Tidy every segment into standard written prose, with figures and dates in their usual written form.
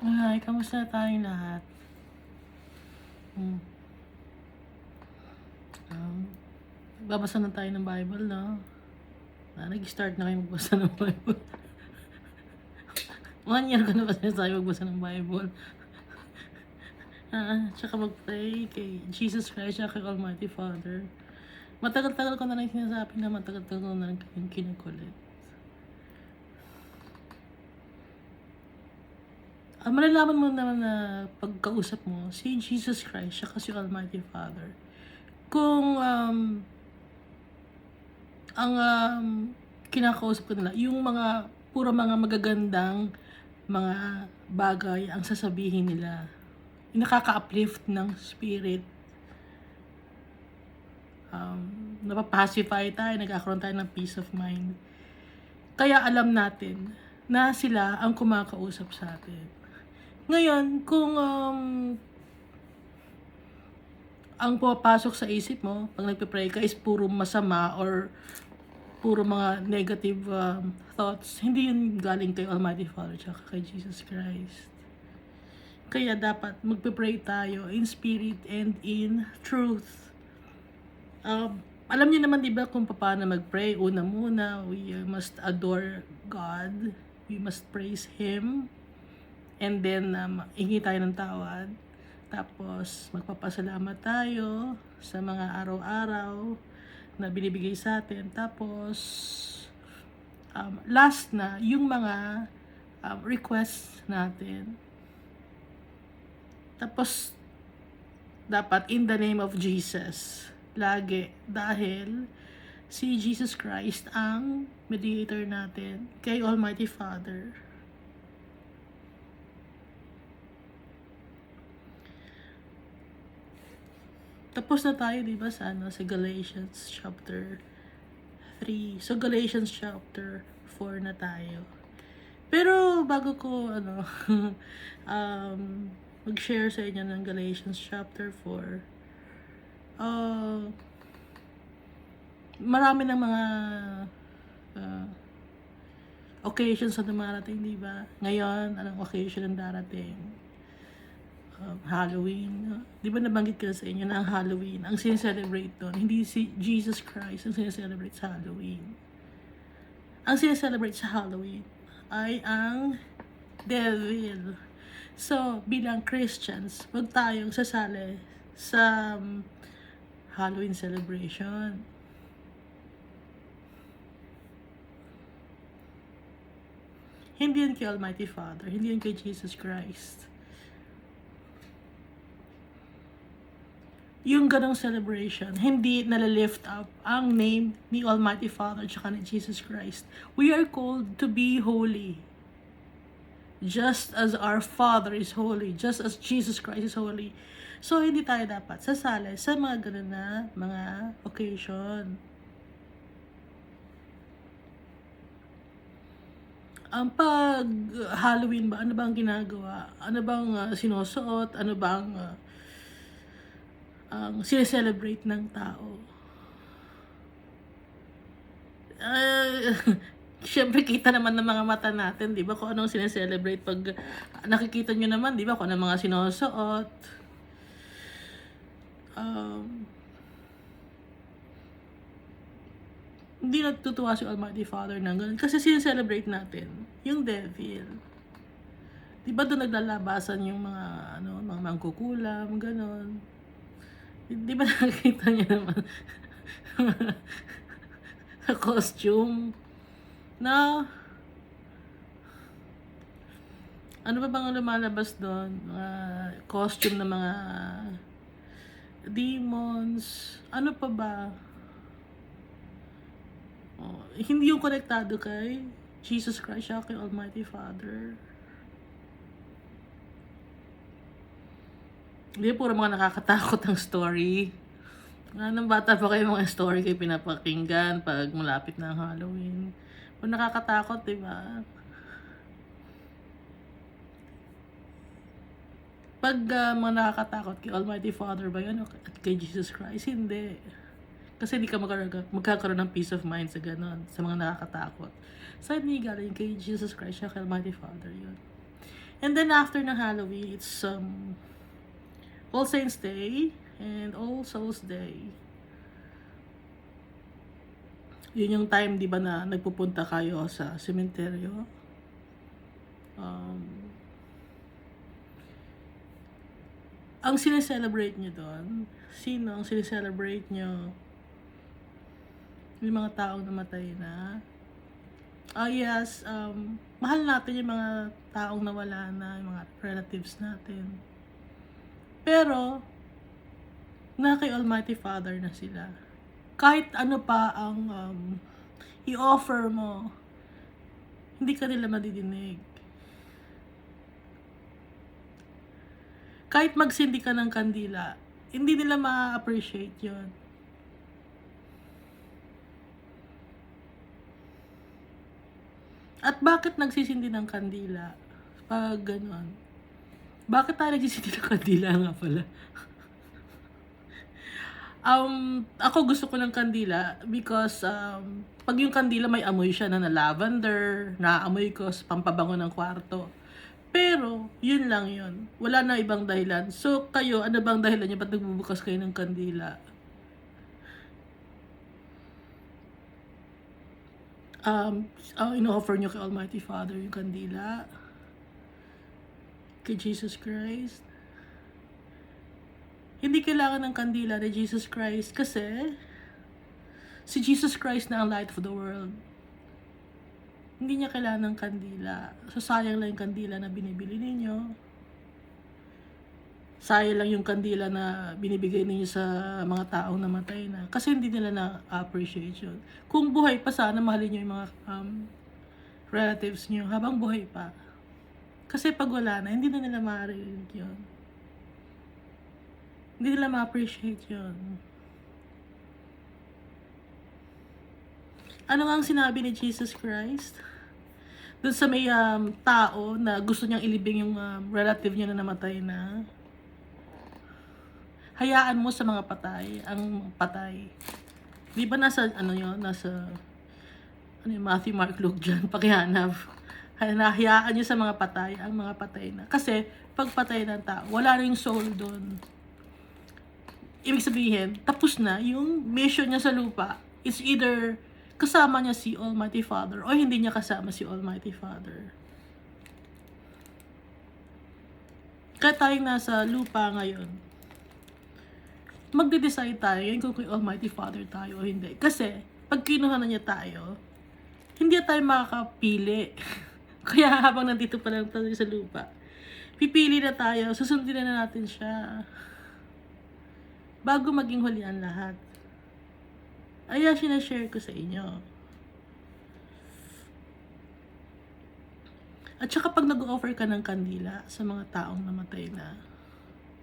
Hi, kamusta tayong lahat? Hmm, um, Babasa na tayo ng Bible, 'no? Nag-start na kayo magbasa ng Bible. 1 year ko na ba sinasabi magbasa ng Bible? Tsaka mag-pray kay Jesus Christ tsaka kay Almighty Father. Matagal-tagal ko na lang sinasabi na matagal-tagal ko na lang kayong kinukulit. Malalaman mo naman na pagkausap mo si Jesus Christ tsaka si Almighty Father kung, kinakausap ko nila yung mga puro mga magagandang mga bagay ang sasabihin nila. Yung nakaka-uplift ng spirit. Napapacify tayo, nagkakaroon tayo ng peace of mind. Kaya alam natin na sila ang kumakausap sa atin. Ngayon, kung ang pumapasok sa isip mo pag nagpe-pray ka is puro masama or puro mga negative thoughts, hindi yun galing kay Almighty Father tsaka kay Jesus Christ. Kaya dapat magpe-pray tayo in spirit and in truth. Alam niyo naman 'di ba kung paano mag-pray? Una muna, we must adore God. We must praise Him. And then, hingi tayo ng tawad. Tapos, magpapasalamat tayo sa mga araw-araw na binibigay sa atin. Tapos, last na, yung mga requests natin. Tapos, dapat in the name of Jesus. Lagi. Dahil, si Jesus Christ ang mediator natin kay Almighty Father. Tapos na tayo, di ba, sa Galatians chapter 3. So, Galatians chapter 4 na tayo. Pero, bago ko, mag-share sa inyo ng Galatians chapter 4, marami ng mga occasions na dumarating, di ba? Ngayon, anong occasion ang darating? Halloween. Di ba nabanggit ko sa inyo na ang Halloween, ang sineselebrate doon, hindi si Jesus Christ ang sineselebrate sa Halloween. Ang sineselebrate sa Halloween ay ang devil. So, bilang Christians, wag tayong sasali sa Halloween celebration. Hindi yan kay Almighty Father, hindi yan kay Jesus Christ. Yung ganong celebration, hindi nalilift up ang name ni Almighty Father at ni Jesus Christ. We are called to be holy. Just as our Father is holy, just as Jesus Christ is holy. So, hindi tayo dapat sasali sa mga ganon na mga occasion. Ang pag Halloween ba, ano bang ginagawa? Ano bang sinusuot? Ano bang ang sineselebrate ng tao? Siyempre kita naman ng mga mata natin, di ba, kung anong sineselebrate. Pag nakikita nyo naman, di ba, kung anong mga sinusuot. Hindi natutuwa si Almighty Father ng ganun. Kasi sineselebrate natin yung devil. Di ba doon naglalabasan yung mga, mga mangkukulam, ganun. Di ba nakikita niyo naman sa costume na ano ba bang lumalabas doon? Costume ng mga demons. Ano pa ba? Hindi yung konektado kay Jesus Christ siya kay Almighty Father. Hindi, puro mga nakakatakot ang story. Nung bata pa kayo, mga story kayo pinapakinggan pag malapit na ang Halloween. Kung nakakatakot, diba? Pag mga nakakatakot kay Almighty Father ba yun? At kay Jesus Christ? Hindi. Kasi hindi ka magkakaroon ng peace of mind sa ganon, sa mga nakakatakot. So, hindi galing kay Jesus Christ siya kay Almighty Father yun. And then after ng Halloween, it's All Saints Day and All Souls Day. Yun yung time, di ba, na nagpupunta kayo sa sementeryo. Ang sineselebrate nyo doon, sino ang sineselebrate nyo? Yung mga taong namatay na. Yes, mahal natin yung mga taong nawala na, yung mga relatives natin. Pero, na kay Almighty Father na sila. Kahit ano pa ang i-offer mo, hindi ka nila madidinig. Kahit magsindi ka ng kandila, hindi nila ma-appreciate yon. At bakit nagsisindi ng kandila? Pag ganon. Bakit tayo nagsisindi ng kandila nga pala? Ako gusto ko ng kandila because pag yung kandila may amoy siya na lavender, naamoy ko sa pampabango ng kwarto. Pero, yun lang yun. Wala na ibang dahilan. So, kayo, ano bang dahilan nyo? Ba't nagbubukas kayo ng kandila? In-offer nyo kay Almighty Father yung kandila. Kay Jesus Christ. Hindi kailangan ng kandila ni Jesus Christ kasi si Jesus Christ na ang light of the world. Hindi niya kailangan ng kandila. So, sayang lang yung kandila na binibili ninyo. Sayang lang yung kandila na binibigay ninyo sa mga taong namatay na. Kasi hindi nila na-appreciate yun. Kung buhay pa, sana mahalin nyo yung mga relatives nyo habang buhay pa. Kasi pag wala na, hindi na nila marinig yun. Hindi nila ma-appreciate yun. Ano nga ang sinabi ni Jesus Christ? Doon sa may tao na gusto niyang ilibing yung relative niya na namatay na. Hayaan mo sa mga patay, ang patay. Di ba nasa, Matthew, Mark, Luke, John, pakihanap. Hayaan niyo sa mga patay, ang mga patay na. Kasi, pag patay ng tao, wala na yung soul doon. Ibig sabihin, tapos na yung mission niya sa lupa. It's either kasama niya si Almighty Father o hindi niya kasama si Almighty Father. Kaya tayong nasa lupa ngayon, magde-decide tayo yun kung kay Almighty Father tayo o hindi. Kasi, pag kinuha na niya tayo, hindi tayo makakapili. Kaya habang nandito pa lang tayo sa lupa, pipili na tayo, susundin na natin siya. Bago maging huli ang lahat. Ayan, sinashare ko sa inyo. At saka pag nag-offer ka ng kandila sa mga taong namatay na,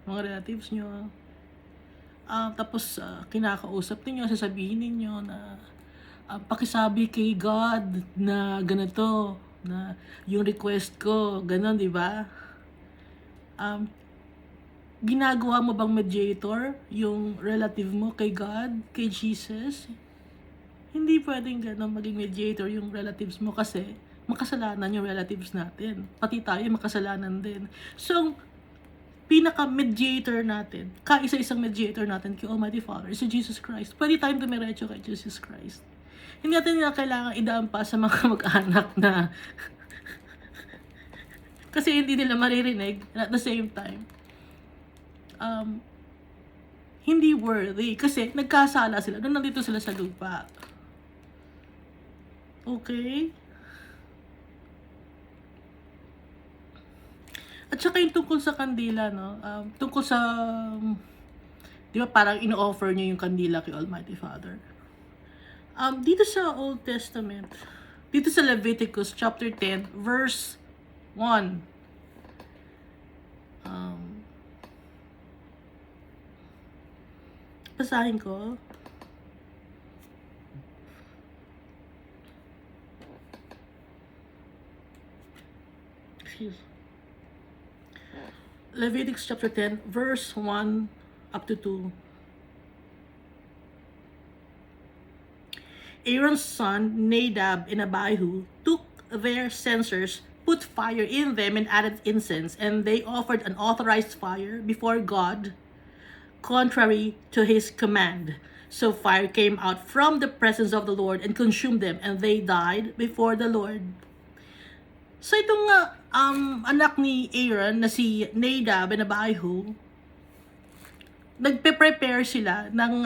mga relatives nyo, tapos kinakausap ninyo, sasabihin ninyo na pakisabi kay God na ganito, na yung request ko, ganon, di ba? Ginagawa mo bang mediator yung relative mo kay God, kay Jesus? Hindi pwedeng gano'n maging mediator yung relatives mo kasi makasalanan yung relatives natin. Pati tayo makasalanan din. So, pinaka-mediator natin, kaisa-isang mediator natin kay Almighty Father, si Jesus Christ. Pwede tayong dumiretso kay Jesus Christ. Hindi natin nila kailangan idaan pa sa mga mag-anak na kasi hindi nila maririnig at the same time. Hindi worthy kasi nagkasala sila nung nandito sila sa lupa. Okay? At saka yung tungkol sa kandila, no? Tungkol sa, di ba parang ino-offer niya yung kandila kay Almighty Father. Dito sa Old Testament, dito sa Leviticus chapter 10, verse 1, basahin ko. Leviticus chapter 10, verse 1 up to 2. Aaron's son, Nadab and Abihu, took their censers put fire in them and added incense, and they offered an authorized fire before God, contrary to his command. So fire came out from the presence of the Lord and consumed them, and they died before the Lord. So itong anak ni Aaron na si Nadab and Abihu, nagpe-prepare sila ng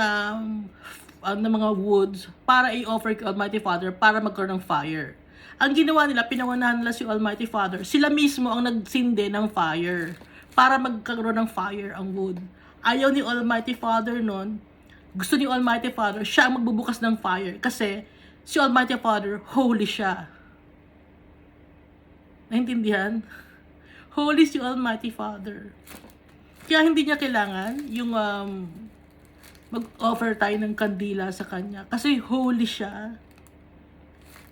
mga woods para i-offer kay Almighty Father para magkaroon ng fire. Ang ginawa nila, pinangunahan nila si Almighty Father. Sila mismo ang nagsindi ng fire para magkaroon ng fire ang wood. Ayaw ni Almighty Father nun. Gusto ni Almighty Father, siya ang magbubukas ng fire kasi si Almighty Father, holy siya. Naintindihan? Holy si Almighty Father. Kaya hindi niya kailangan yung mag-offer tayo ng kandila sa kanya. Kasi holy siya.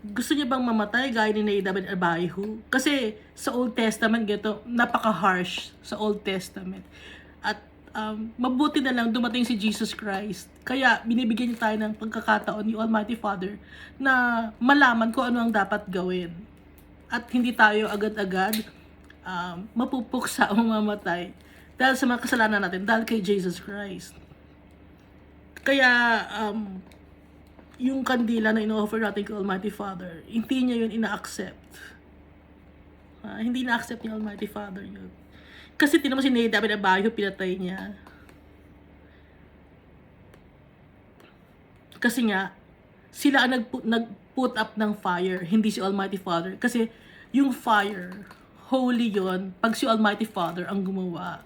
Gusto niya bang mamatay gaya ni Nadab and Abihu? Kasi sa Old Testament, gito, napaka-harsh sa Old Testament. At mabuti na lang dumating si Jesus Christ. Kaya binibigyan niya tayo ng pagkakataon ni Almighty Father na malaman kung ano ang dapat gawin. At hindi tayo agad-agad mapupuksa o mamamatay dahil sa mga kasalanan natin, dahil kay Jesus Christ. Kaya, yung kandila na ino-offer natin kay Almighty Father, hindi niya yun ina-accept. Hindi na-accept ni Almighty Father yun. Kasi tinan mo si Nadab and Abihu, pinatay niya. Kasi nga, sila ang nag-put up ng fire, hindi si Almighty Father. Kasi yung fire, holy yon pag si Almighty Father ang gumawa.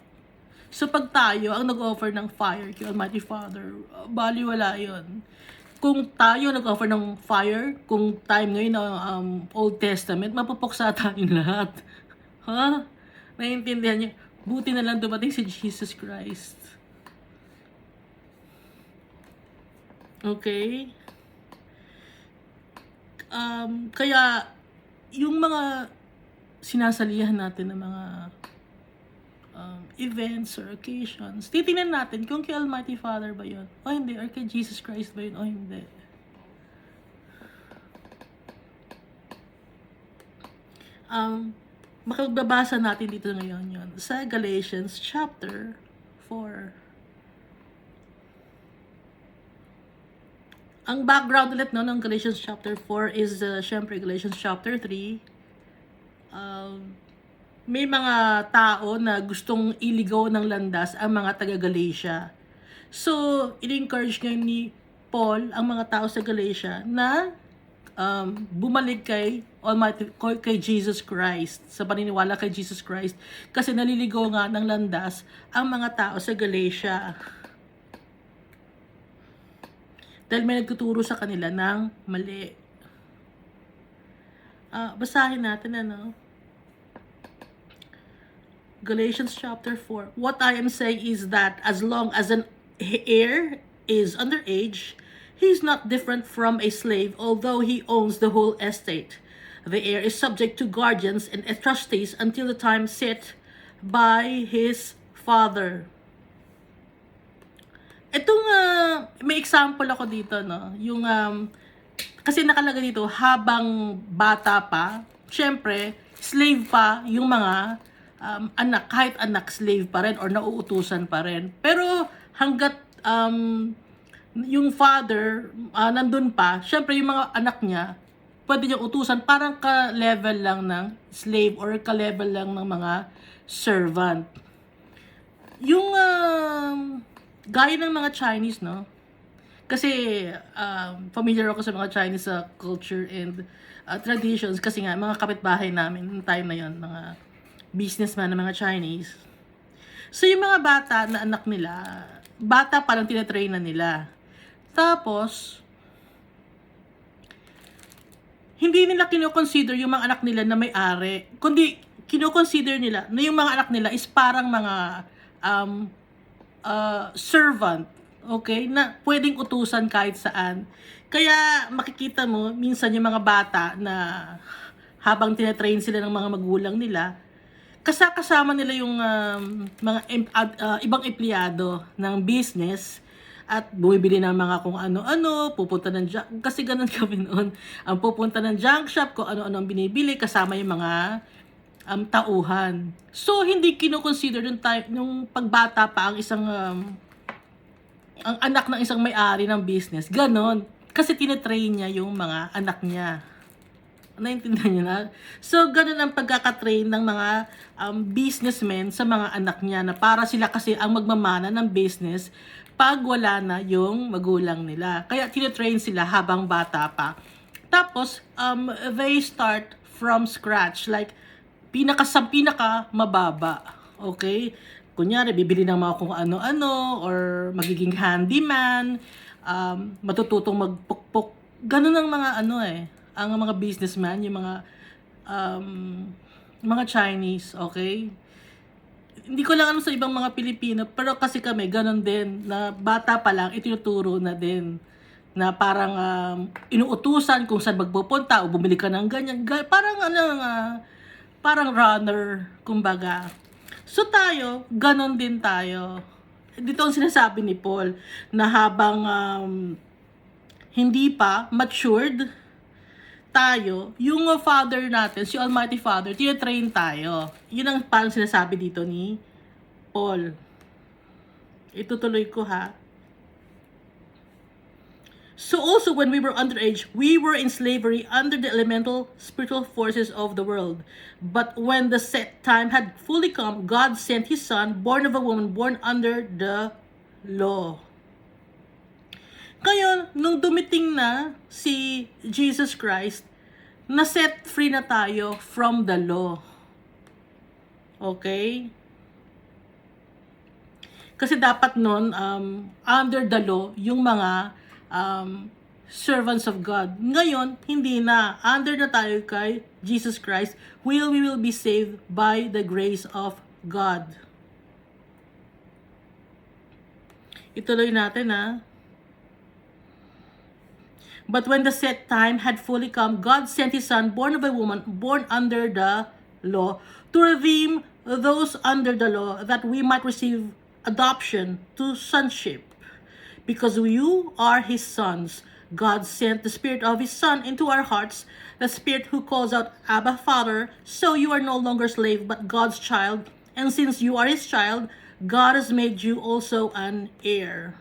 So pag tayo ang nag-offer ng fire kay Almighty Father, baliwala yun. Kung tayo nag-offer ng fire, kung time ngayon ng Old Testament, mapupuksa tayong lahat. Ha? Naiintindihan niyo? Buti na lang dumating si Jesus Christ. Okay? Kaya, yung mga sinasalihan natin ng mga events or occasions, titingnan natin kung kay Almighty Father ba yun o hindi, or kay Jesus Christ ba yun o hindi. Magbabasa natin dito ngayon yun sa Galatians chapter 4. Ang background ulit ng Galatians chapter 4 is syempre Galatians chapter 3. May mga tao na gustong iligaw ng landas ang mga taga-Galatia. So, in-encourage ngayon ni Paul ang mga tao sa Galatia na bumalik kay Almighty, kay Jesus Christ, sa paniniwala kay Jesus Christ, kasi naliligaw nga ng landas ang mga tao sa Galatia. Dahil may nagtuturo sa kanila ng mali. Basahin natin Galatians chapter 4. What I am saying is that as long as an heir is underage, he is not different from a slave, although he owns the whole estate. The heir is subject to guardians and trustees until the time set by his father. Itong, may example ako dito, yung, kasi nakalagay dito, habang bata pa, syempre, slave pa yung mga anak, kahit anak, slave pa rin or nauutusan pa rin. Pero hanggat yung father nandun pa, syempre yung mga anak niya, pwede niyang utusan parang ka-level lang ng slave or ka-level lang ng mga servant. Yung gaya ng mga Chinese, kasi familiar ako sa mga Chinese culture and traditions, kasi nga mga kapitbahay namin noong time na yon, mga businessman ng mga Chinese. So yung mga bata na anak nila, bata pa lang tinatrain na nila. Tapos, hindi nila kinoconsider yung mga anak nila na may-ari, kundi kinoconsider nila na yung mga anak nila is parang mga servant, okay, na pwedeng utusan kahit saan. Kaya makikita mo minsan yung mga bata na habang tinatrain sila ng mga magulang nila, kasama nila yung mga ibang empleyado ng business, at bumibili ng mga kung ano-ano, pupunta ng junk, kasi ganun kami noon. Ang pupunta ng junk shop, kung ano-ano ang binibili, kasama yung mga tauhan. So, hindi kino-consider nung pagbata pa ang isang ang anak ng isang may-ari ng business. Ganon. Kasi tinetrain niya yung mga anak niya. Naintindihan niyo na? So, ganun ang pagkakatrain ng mga businessmen sa mga anak niya na para sila kasi ang magmamana ng business pag wala na yung magulang nila. Kaya tinetrain sila habang bata pa. Tapos, they start from scratch. Like, pinaka mababa. Okay? Kunyari, bibili ng mga kung ano-ano or magiging handyman, matututong magpukpok. Ganun ang mga ang mga businessman, yung mga Chinese, okay? Hindi ko lang sa ibang mga Pilipino, pero kasi kami, ganun din, na bata pa lang, itinuturo na din, na parang inuutusan kung saan magpupunta, o bumili ka ng ganyan, parang parang runner, kumbaga. So tayo, ganun din tayo. Dito ang sinasabi ni Paul, na habang hindi pa matured tayo, yung Father natin, si Almighty Father, tinatrain tayo. Yun ang parang sinasabi dito ni Paul. Itutuloy ko ha. So also when we were underage, we were in slavery under the elemental spiritual forces of the world. But when the set time had fully come, God sent His Son, born of a woman, born under the law. Ngayon, nung dumiting na si Jesus Christ, na-set free na tayo from the law. Okay? Kasi dapat nun, under the law, yung mga servants of God. Ngayon, hindi na. Under na tayo kay Jesus Christ, we will be saved by the grace of God. Ituloy natin ha. But when the set time had fully come, God sent His Son, born of a woman, born under the law, to redeem those under the law, that we might receive adoption to sonship. Because you are His sons, God sent the Spirit of His Son into our hearts, the Spirit who calls out, Abba, Father. So you are no longer slave, but God's child. And since you are His child, God has made you also an heir.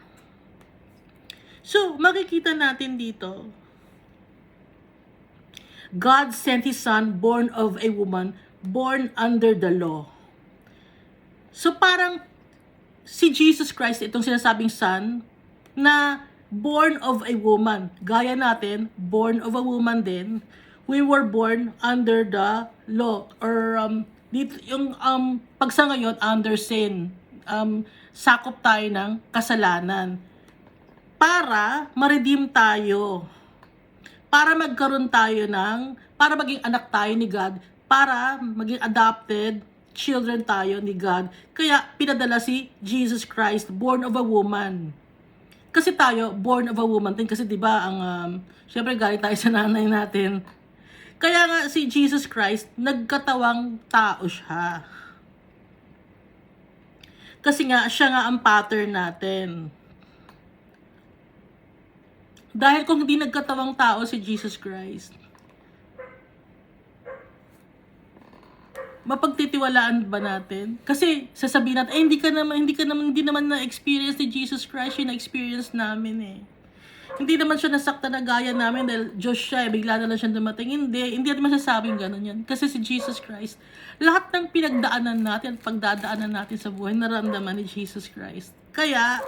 So, makikita natin dito, God sent His Son, born of a woman, born under the law. So, parang si Jesus Christ, itong sinasabing Son, na born of a woman. Gaya natin, born of a woman din, we were born under the law. Or, dito, yung pagsa ngayon, under sin. Sakop tayo ng kasalanan. Para ma-redeem tayo. Para magkaroon tayo para maging anak tayo ni God, para maging adopted children tayo ni God. Kaya pinadala si Jesus Christ, born of a woman. Kasi tayo, born of a woman din. Kasi diba, syempre galing tayo sa nanay natin. Kaya nga si Jesus Christ, nagkatawang tao siya. Kasi nga, siya nga ang pattern natin. Dahil kung hindi nagkatawang tao si Jesus Christ, mapagtitiwalaan ba natin? Kasi sasabihin natin, hindi naman na-experience ni Jesus Christ yung na-experience namin eh. Hindi naman siya nasakta na gaya namin dahil Diyos siya, bigla na lang siya dumating. Hindi naman sasabing gano'n yan. Kasi si Jesus Christ, lahat ng pinagdaanan natin at pagdadaanan natin sa buhay, naramdaman ni Jesus Christ. Kaya,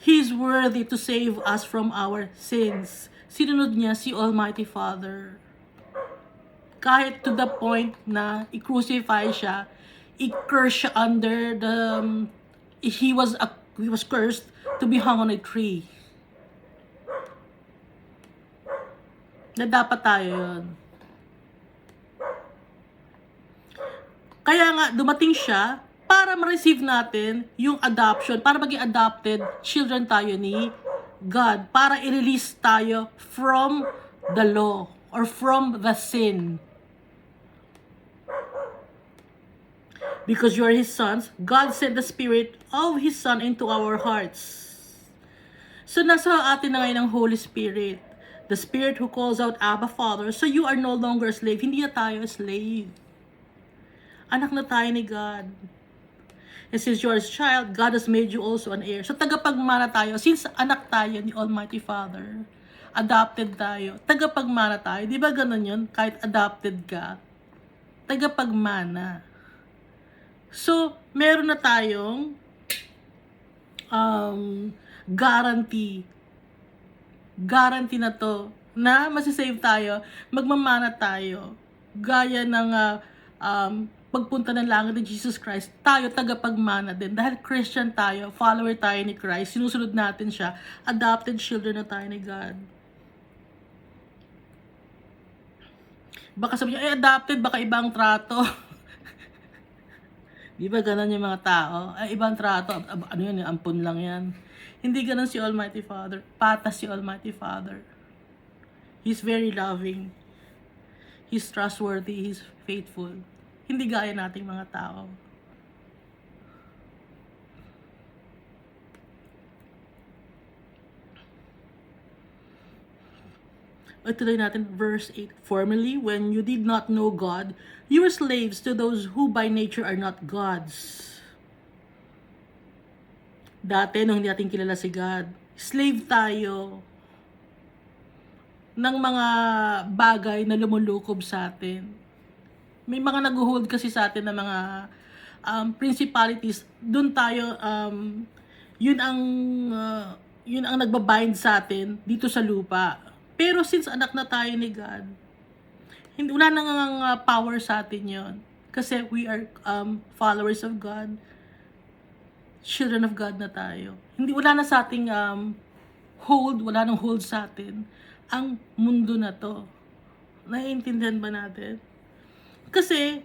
He's worthy to save us from our sins. Sinunod niya si Almighty Father. Kahit to the point na i-crucify siya, i-curse siya under he was cursed to be hung on a tree. Na dapat tayo yun. Kaya nga, dumating siya para ma-receive natin yung adoption, para maging adopted children tayo ni God, para i-release tayo from the law or from the sin. Because you are His sons, God sent the Spirit of His Son into our hearts. So, nasa atin na ngayon ang Holy Spirit. The Spirit who calls out, Abba, Father. So, you are no longer a slave. Hindi na tayo slave. Anak na tayo ni God. And since you are His child, God has made you also an heir. So, tagapagmana tayo. Since anak tayo ni Almighty Father, adopted tayo, tagapagmana tayo. Di ba ganun yun? Kahit adopted ka, tagapagmana. So, meron na tayong guarantee. Guarantee na to na masisave tayo, magmamana tayo. Gaya ng pagpunta ng langit ni Jesus Christ, tayo tagapagmana din. Dahil Christian tayo, follower tayo ni Christ, sinusunod natin siya, adopted children na tayo ni God. Baka sabi niyo, adopted, baka ibang trato. Di ba ganun yung mga tao? Ibang trato, ano yun, ampun lang yan. Hindi ganun si Almighty Father. Patas si Almighty Father. He's very loving. He's trustworthy. He's faithful. Hindi gaya nating mga tao. Ituloy natin verse 8. Formerly, when you did not know God, you were slaves to those who by nature are not gods. Dati, nung hindi natin kilala si God, slave tayo ng mga bagay na lumulukob sa atin. May mga nag-hold kasi sa atin na mga principalities. Doon tayo, yun ang nagbabind sa atin dito sa lupa. Pero since anak na tayo ni God, wala nang power sa atin yon. Kasi we are followers of God. Children of God na tayo. Wala na sa ating hold, wala nang hold sa atin ang mundo na to. Naiintindihan ba natin? Kasi,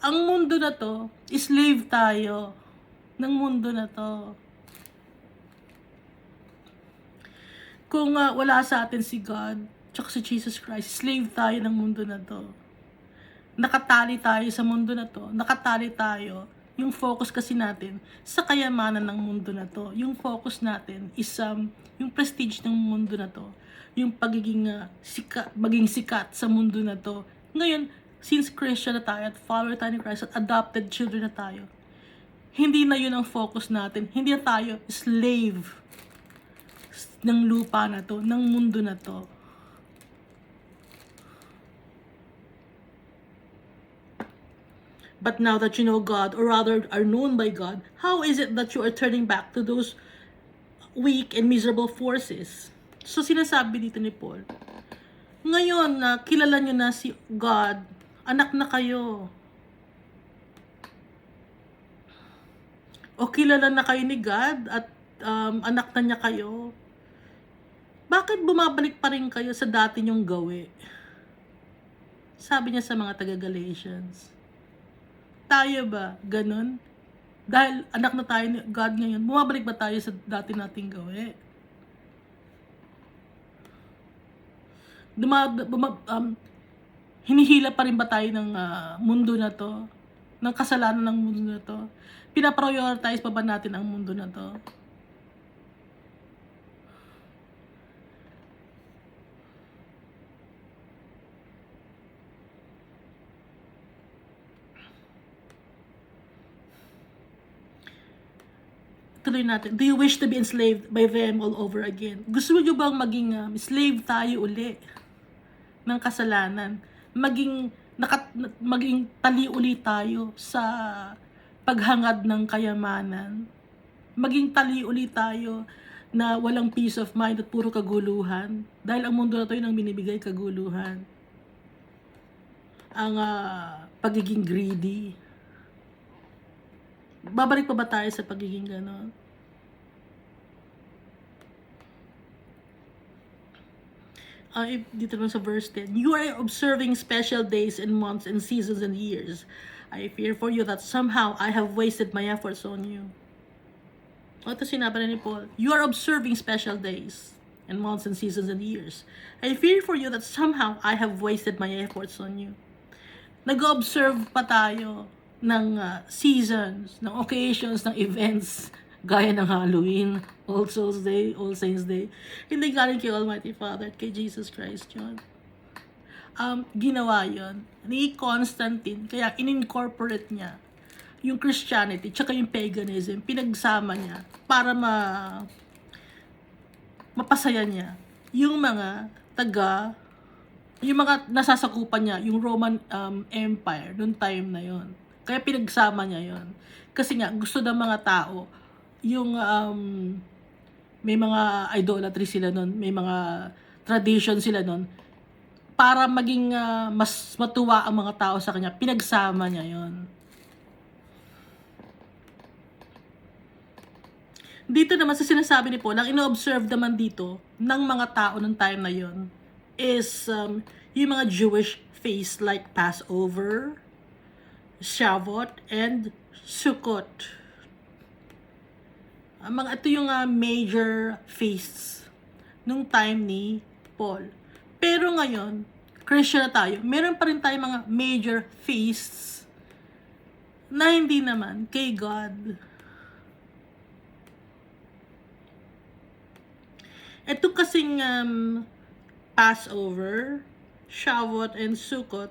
ang mundo na to, slave tayo ng mundo na to. Kung wala sa atin si God, tsaka si Jesus Christ, slave tayo ng mundo na to. Nakatali tayo sa mundo na to. Nakatali tayo. Yung focus kasi natin sa kayamanan ng mundo na to. Yung focus natin is yung prestige ng mundo na to. Yung pagiging maging sikat sa mundo na to. Ngayon, since Christian na tayo at follower tayo ni Christ at adopted children na tayo, hindi na yun ang focus natin. Hindi na tayo slave ng lupa na to, ng mundo na to. But now that you know God, or rather are known by God, how is it that you are turning back to those weak and miserable forces? So sinasabi dito ni Paul, ngayon na kilala nyo na si God, anak na kayo. O kilala na kayo ni God at anak na niya kayo. Bakit bumabalik pa rin kayo sa dati nyong gawi? Sabi niya sa mga taga-Galatians. Tayo ba? Ganun? Dahil anak na tayo ni God ngayon, bumabalik ba tayo sa dati nating gawi? Hinihila pa rin ba tayo ng mundo na to? Ng kasalanan ng mundo na to? Pinaprioritize pa ba natin ang mundo na to? Tuloy natin. Do you wish to be enslaved by them all over again? Gusto nyo bang maging slave tayo uli ng kasalanan? Maging tali uli tayo sa paghangad ng kayamanan? Maging tali uli tayo na walang peace of mind at puro kaguluhan? Dahil ang mundo na to yun ang binibigay kaguluhan. Ang pagiging greedy. Babalik pa ba tayo sa pagiging gano'n? Dito naman sa verse 10. You are observing special days and months and seasons and years. I fear for you that somehow I have wasted my efforts on you. Ito sinabi ni Paul. You are observing special days and months and seasons and years. I fear for you that somehow I have wasted my efforts on you. Nag-observe pa tayo ng seasons, ng occasions, ng events, gaya ng Halloween, All Souls Day, All Saints Day. Hindi galing kay Almighty Father at kay Jesus Christ yun. Ginawa yon ni Constantine, kaya in-incorporate niya yung Christianity tsaka yung paganism, pinagsama niya para mapasaya niya yung mga yung mga nasasakupan niya, yung Roman Empire noong time na yon. Kaya pinagsama niya yon. Kasi nga gusto ng mga tao yung may mga idolatry sila nun, may mga tradition sila nun, para maging mas matuwa ang mga tao sa kanya, pinagsama niya yon. Dito naman sa sinasabi ni Paul, ang ino-observe naman dito ng mga tao ng time na yon is yung mga Jewish feasts like Passover, Shavuot, and Sukkot. Ito yung major feasts nung time ni Paul. Pero ngayon, Christian na tayo, meron pa rin tayong mga major feasts na hindi naman kay God. Ito kasing Passover, Shavuot, and Sukkot,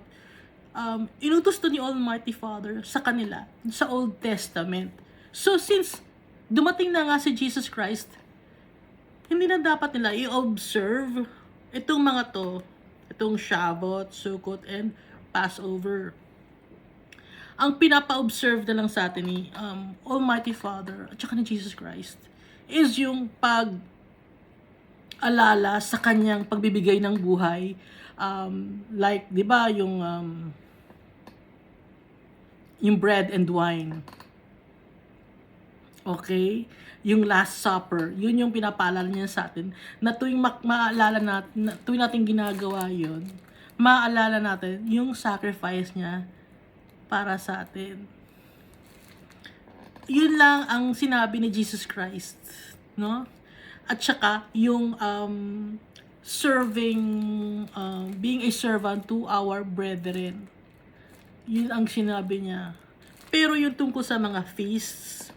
inutos to ni Almighty Father sa kanila, sa Old Testament. So, since dumating na nga si Jesus Christ, hindi na dapat nila i-observe itong mga to, itong Shavuot, Sukkot, and Passover. Ang pinapa-observe na lang sa atin ni Almighty Father at saka ni Jesus Christ is yung alala sa kanyang pagbibigay ng buhay, like 'di ba yung bread and wine, okay, yung Last Supper, yun yung pinapaalala niya sa atin na tuwing maalala natin, tuwing natin ginagawa yun, maalala natin yung sacrifice niya para sa atin. Yun lang ang sinabi ni Jesus Christ, no? At saka yung serving, being a servant to our brethren. Yun ang sinabi niya. Pero yung tungkol sa mga feasts,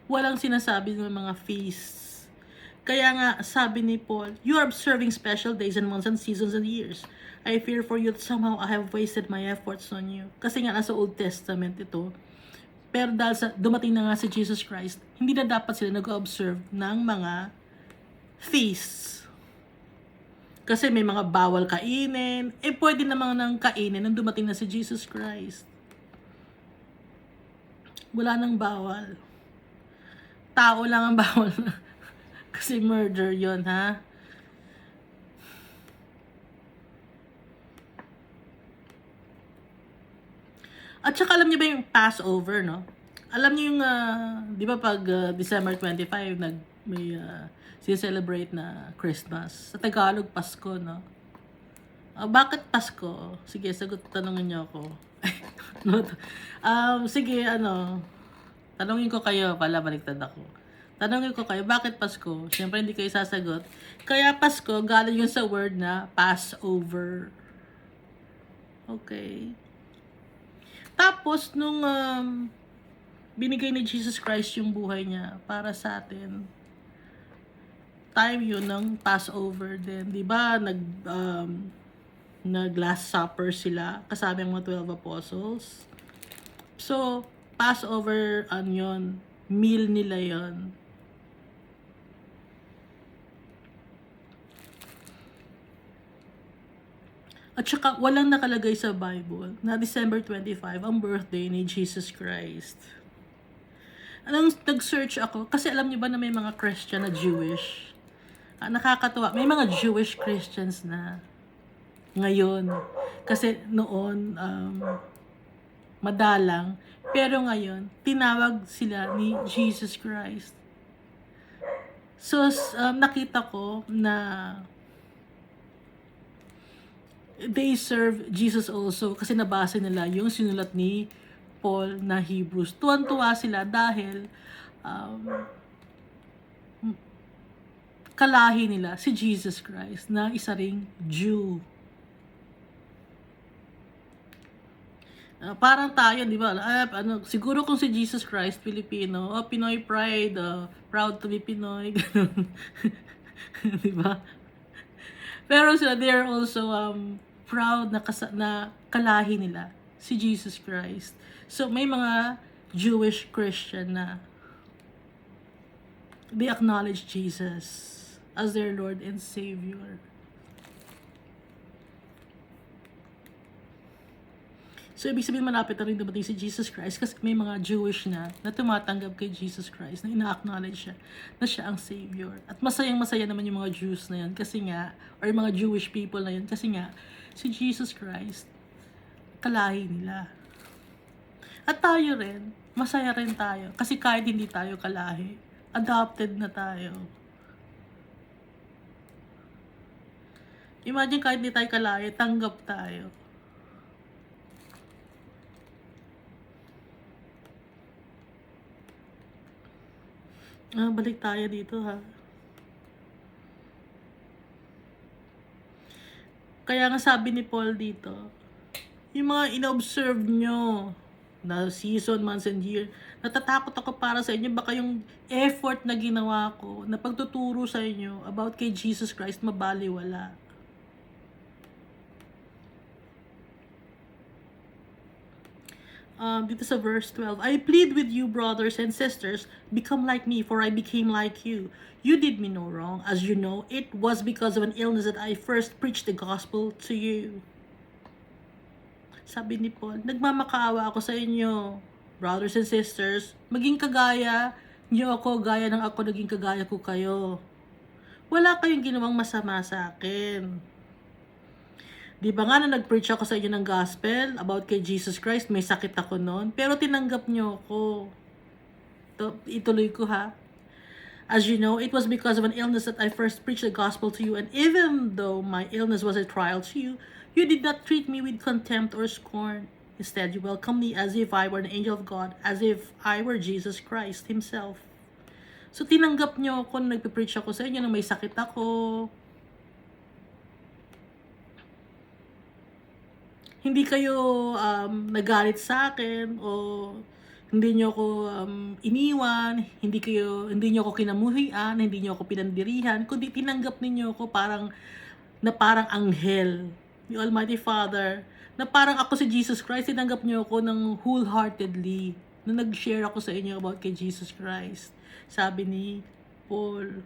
walang sinasabi ng mga feasts. Kaya nga, sabi ni Paul, you are observing special days and months and seasons and years. I fear for you that somehow I have wasted my efforts on you. Kasi nga, nasa Old Testament ito. Pero dahil dumating na nga si Jesus Christ, hindi na dapat sila nag-observe ng mga feasts. Kasi may mga bawal kainin. Pwede namang nang kainin nung dumating na si Jesus Christ. Wala nang bawal. Tao lang ang bawal. Kasi murder yon, ha? At saka alam niyo ba yung Passover, no? Alam niyo yung, di ba pag December 25, may celebrate na Christmas. Sa Tagalog, Pasko, no? Bakit Pasko? Sige, tanongin niyo ako. Sige, tanongin ko kayo, pala baliktad ako. Tanongin ko kayo, bakit Pasko? Siyempre, hindi kayo sasagot. Kaya Pasko, galing yun sa word na Passover. Okay. Tapos, nung binigay ni Jesus Christ yung buhay niya para sa atin, time yun ng Passover din. Diba, nag Last Supper sila, kasama yung mga 12 apostles. So, Passover, yun, meal nila yun. At saka, walang nakalagay sa Bible na December 25 ang birthday ni Jesus Christ. Anong nag-search ako? Kasi alam niyo ba na may mga Christian na Jewish? Nakakatuwa. May mga Jewish Christians na ngayon. Kasi noon, madalang. Pero ngayon, tinawag sila ni Jesus Christ. So, nakita ko na they serve Jesus also kasi nabasa nila yung sinulat ni Paul na Hebrews. Tuwan-tuwa sila dahil kalahi nila si Jesus Christ na isa ring Jew. Parang tayo, di ba? Siguro kung si Jesus Christ, Filipino, Pinoy pride, proud to be Pinoy, ganun. Di ba? Pero sila, they are also proud na, na kalahi nila, si Jesus Christ. So, may mga Jewish Christian na they acknowledge Jesus as their Lord and Savior. So, ibig sabihin malapit na rin dumating si Jesus Christ kasi may mga Jewish na tumatanggap kay Jesus Christ, na ina-acknowledge siya, na siya ang Savior. At masayang-masaya naman yung mga Jews na yun kasi nga, or mga Jewish people na yun kasi nga, si Jesus Christ, kalahi nila. At tayo rin, masaya rin tayo kasi kahit hindi tayo kalahi, adopted na tayo. Imagine kahit hindi tayo kalahi, tanggap tayo. Balik tayo dito ha. Kaya nga sabi ni Paul dito, yung mga ina-observe nyo na season, months, and year, natatakot ako para sa inyo, baka yung effort na ginawa ko, na pagtuturo sa inyo about kay Jesus Christ, mabaliwala. Dito sa verse 12, I plead with you, brothers and sisters, become like me, for I became like you. You did me no wrong. As you know, it was because of an illness that I first preached the gospel to you. Sabi ni Paul, nagmamakaawa ako sa inyo, brothers and sisters, maging kagaya niyo ako, gaya ng ako naging kagaya ko kayo. Wala kayong ginawang masama sa akin. Di ba nga na nag-preach ako sa inyo ng gospel about kay Jesus Christ, may sakit ako noon, pero tinanggap niyo ako. Ituloy ko ha. As you know, it was because of an illness that I first preached the gospel to you, and even though my illness was a trial to you, you did not treat me with contempt or scorn. Instead, you welcomed me as if I were an angel of God, as if I were Jesus Christ Himself. So, tinanggap niyo ako nung nagpipreach ako sa inyo nung may sakit ako. Hindi kayo nagalit sa akin o hindi niyo ako iniwan, hindi niyo ako kinamuhian, hindi niyo ako pinandirihan, kundi tinanggap niyo ako parang anghel ni Almighty Father, na parang ako si Jesus Christ, tinanggap niyo ako ng wholeheartedly na nag-share ako sa inyo about kay Jesus Christ. Sabi ni Paul.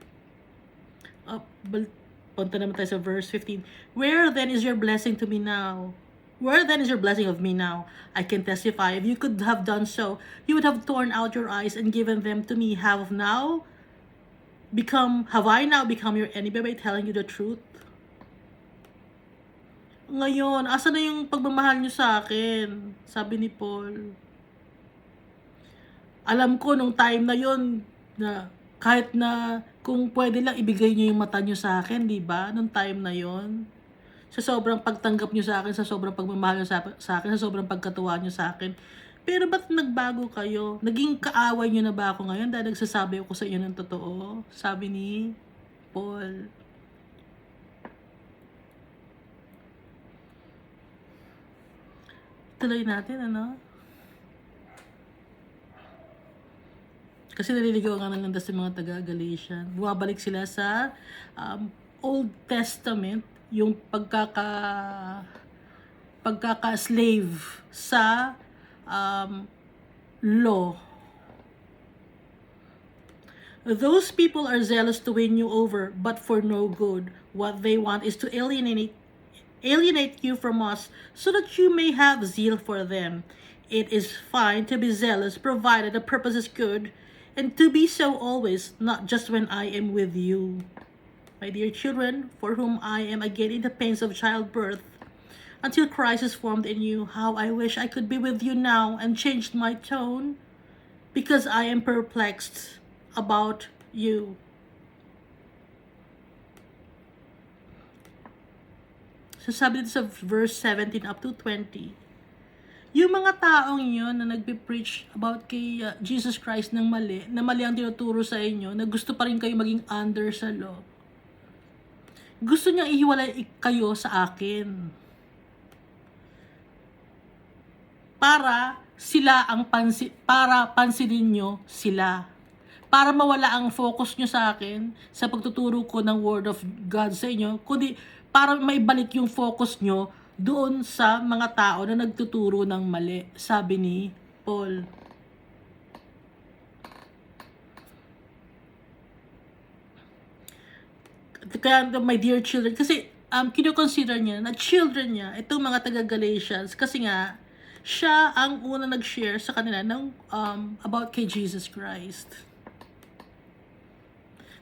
Punta naman tayo sa verse 15. Where then is your blessing to me now? Where then is your blessing of me now? I can testify, if you could have done so, you would have torn out your eyes and given them to me. Have I now become your enemy by telling you the truth? Ngayon, asa na yung pagmamahal nyo sa akin? Sabi ni Paul. Alam ko nung time na yon na kahit na kung pwede lang ibigay nyo yung mata nyo sa akin, di ba? Nung time na yon. Sa sobrang pagtanggap nyo sa akin, sa sobrang pagmamahal nyo sa akin, sa sobrang pagkatuwa nyo sa akin. Pero ba't nagbago kayo? Naging kaaway nyo na ba ako ngayon dahil nagsasabi ako sa inyo ng totoo? Sabi ni Paul. Tuloy natin, ano? Kasi naliligaw nga ng landas sa mga taga-Galatian. Bumabalik sila sa Old Testament, yung pagkaka-slave sa law. Those people are zealous to win you over, but for no good. What they want is to alienate you from us, so that you may have zeal for them. It is fine to be zealous, provided the purpose is good, and to be so always, not just when I am with you. My dear children, for whom I am again in the pains of childbirth, until Christ is formed in you, how I wish I could be with you now and changed my tone, because I am perplexed about you. So sabi dito sa verse 17 up to 20, yung mga taong yun na nagpipreach about kay Jesus Christ na mali ang tinuturo sa inyo, na gusto pa rin kayo maging under sa law, gusto niyang ihiwalay kayo sa akin. para sila ang para pansinin nyo sila. Para mawala ang focus nyo sa akin sa pagtuturo ko ng Word of God sa inyo, kundi para maibalik yung focus nyo doon sa mga tao na nagtuturo ng mali, sabi ni Paul. Kaya my dear children, kasi kino-consider niya na children niya, itong mga taga-Galatians, kasi nga, siya ang una nag-share sa kanila ng about kay Jesus Christ.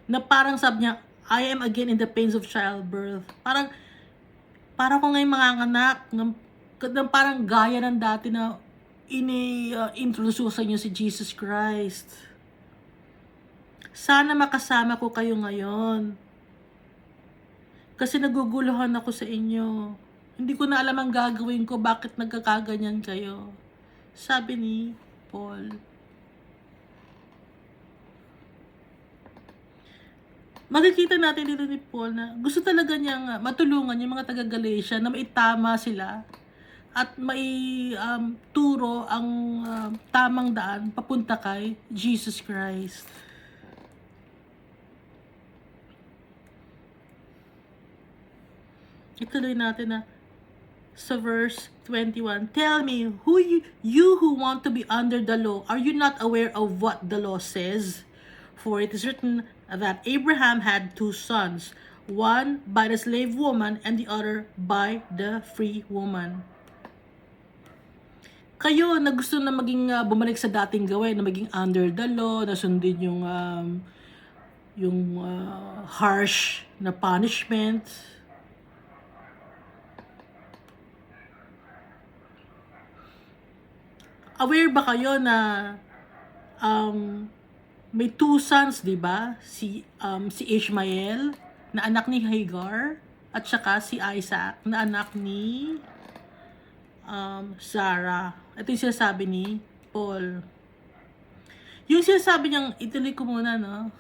Na parang sabi niya, I am again in the pains of childbirth. Parang ko ngayon mga anak, parang gaya ng dati na introduce sa inyo si Jesus Christ. Sana makasama ko kayo ngayon. Kasi naguguluhan ako sa inyo. Hindi ko na alam ang gagawin ko, bakit nagkakaganyan kayo. Sabi ni Paul. Makikita natin dito ni Paul na gusto talaga niyang matulungan yung mga taga-Galatia na maitama sila at turo ang tamang daan papunta kay Jesus Christ. Ituloy natin na sa verse 21. Tell me, you who want to be under the law, are you not aware of what the law says? For it is written that Abraham had 2 sons, one by the slave woman and the other by the free woman. Kayo na gusto na maging bumalik sa dating gawin, na maging under the law, na sundin yung harsh na punishment. Aware ba kayo na may 2 sons, 'di ba? Si Ishmael na anak ni Hagar at saka si Isaac na anak ni Sarah. Ito yung sinasabi ni Paul. Yung sinasabi niyang, ituloy ko muna, no?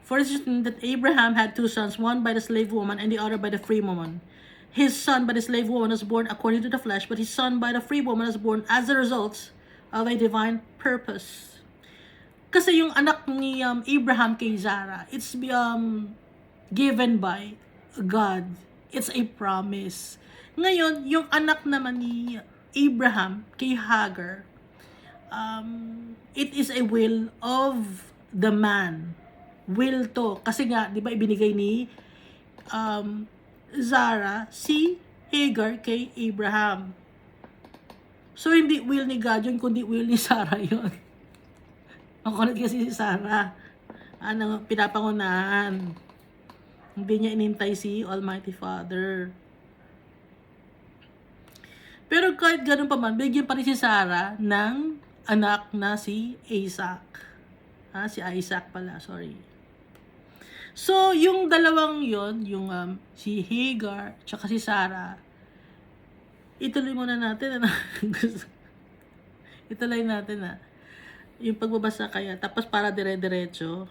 For instance, that Abraham had 2 sons, one by the slave woman and the other by the free woman. His son by the slave woman was born according to the flesh, but his son by the free woman was born as a result of a divine purpose. Kasi yung anak ni Abraham kay Sarah, it's given by God. It's a promise. Ngayon, yung anak naman ni Abraham kay Hagar, it is a will of the man. Will to. Kasi nga, di ba ibinigay ni Sarah si Hagar kay Abraham. So, hindi will ni God yun, kundi will ni Sarah yun. Makulit kasi si Sarah. Pinapangunahan. Hindi niya inintay si Almighty Father. Pero kahit ganun pa man, bigyan pa rin si Sarah ng anak na si Isaac. Si Isaac pala, sorry. So, yung dalawang yon, yung si Hagar, tsaka si Sarah, ituloy muna natin. Ituloy natin yung pagbabasa kaya, tapos para dire-diretso.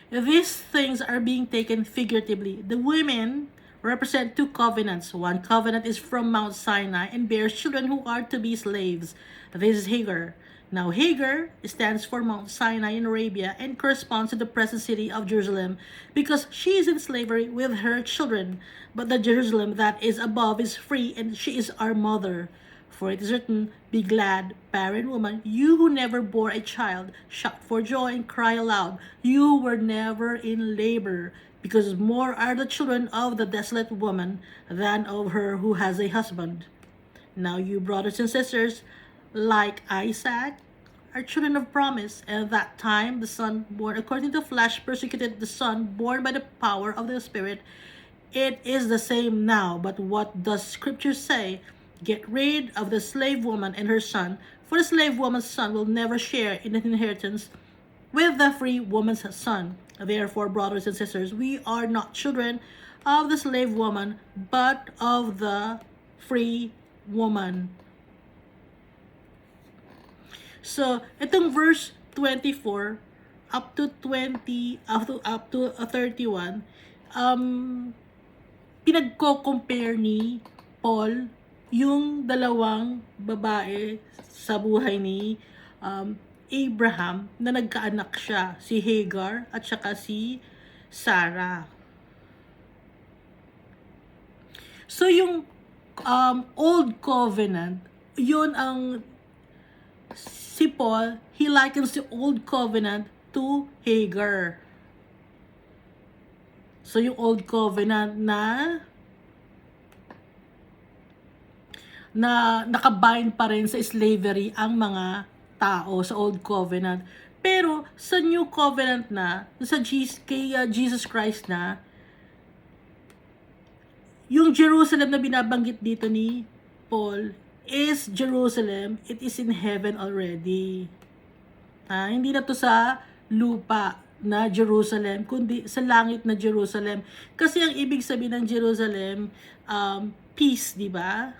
These things are being taken figuratively. The women represent 2 covenants. One covenant is from Mount Sinai and bears children who are to be slaves. This is Hagar. Now, Hagar stands for Mount Sinai in Arabia and corresponds to the present city of Jerusalem because she is in slavery with her children. But the Jerusalem that is above is free, and she is our mother. For it is written, be glad, barren woman, you who never bore a child, shout for joy and cry aloud. You were never in labor, because more are the children of the desolate woman than of her who has a husband. Now you brothers and sisters, like Isaac, are children of promise. And at that time, the son born according to the flesh persecuted the son born by the power of the Spirit. It is the same now. But what does Scripture say? Get rid of the slave woman and her son, for the slave woman's son will never share in the inheritance with the free woman's son. Therefore, brothers and sisters, we are not children of the slave woman, but of the free woman. So, itong verse 24 up to 31, pinagko-compare ni Paul yung dalawang babae sa buhay ni Abraham na nagkaanak siya, si Hagar at saka si Sarah. So yung Old Covenant, yun ang si Paul, he likens the Old Covenant to Hagar. So yung Old Covenant na nakabind pa rin sa slavery ang mga tao sa Old Covenant. Pero sa New Covenant na, kay Jesus Christ na, yung Jerusalem na binabanggit dito ni Paul is Jerusalem, it is in heaven already. Hindi na to sa lupa na Jerusalem, kundi sa langit na Jerusalem. Kasi ang ibig sabihin ng Jerusalem, peace, di ba?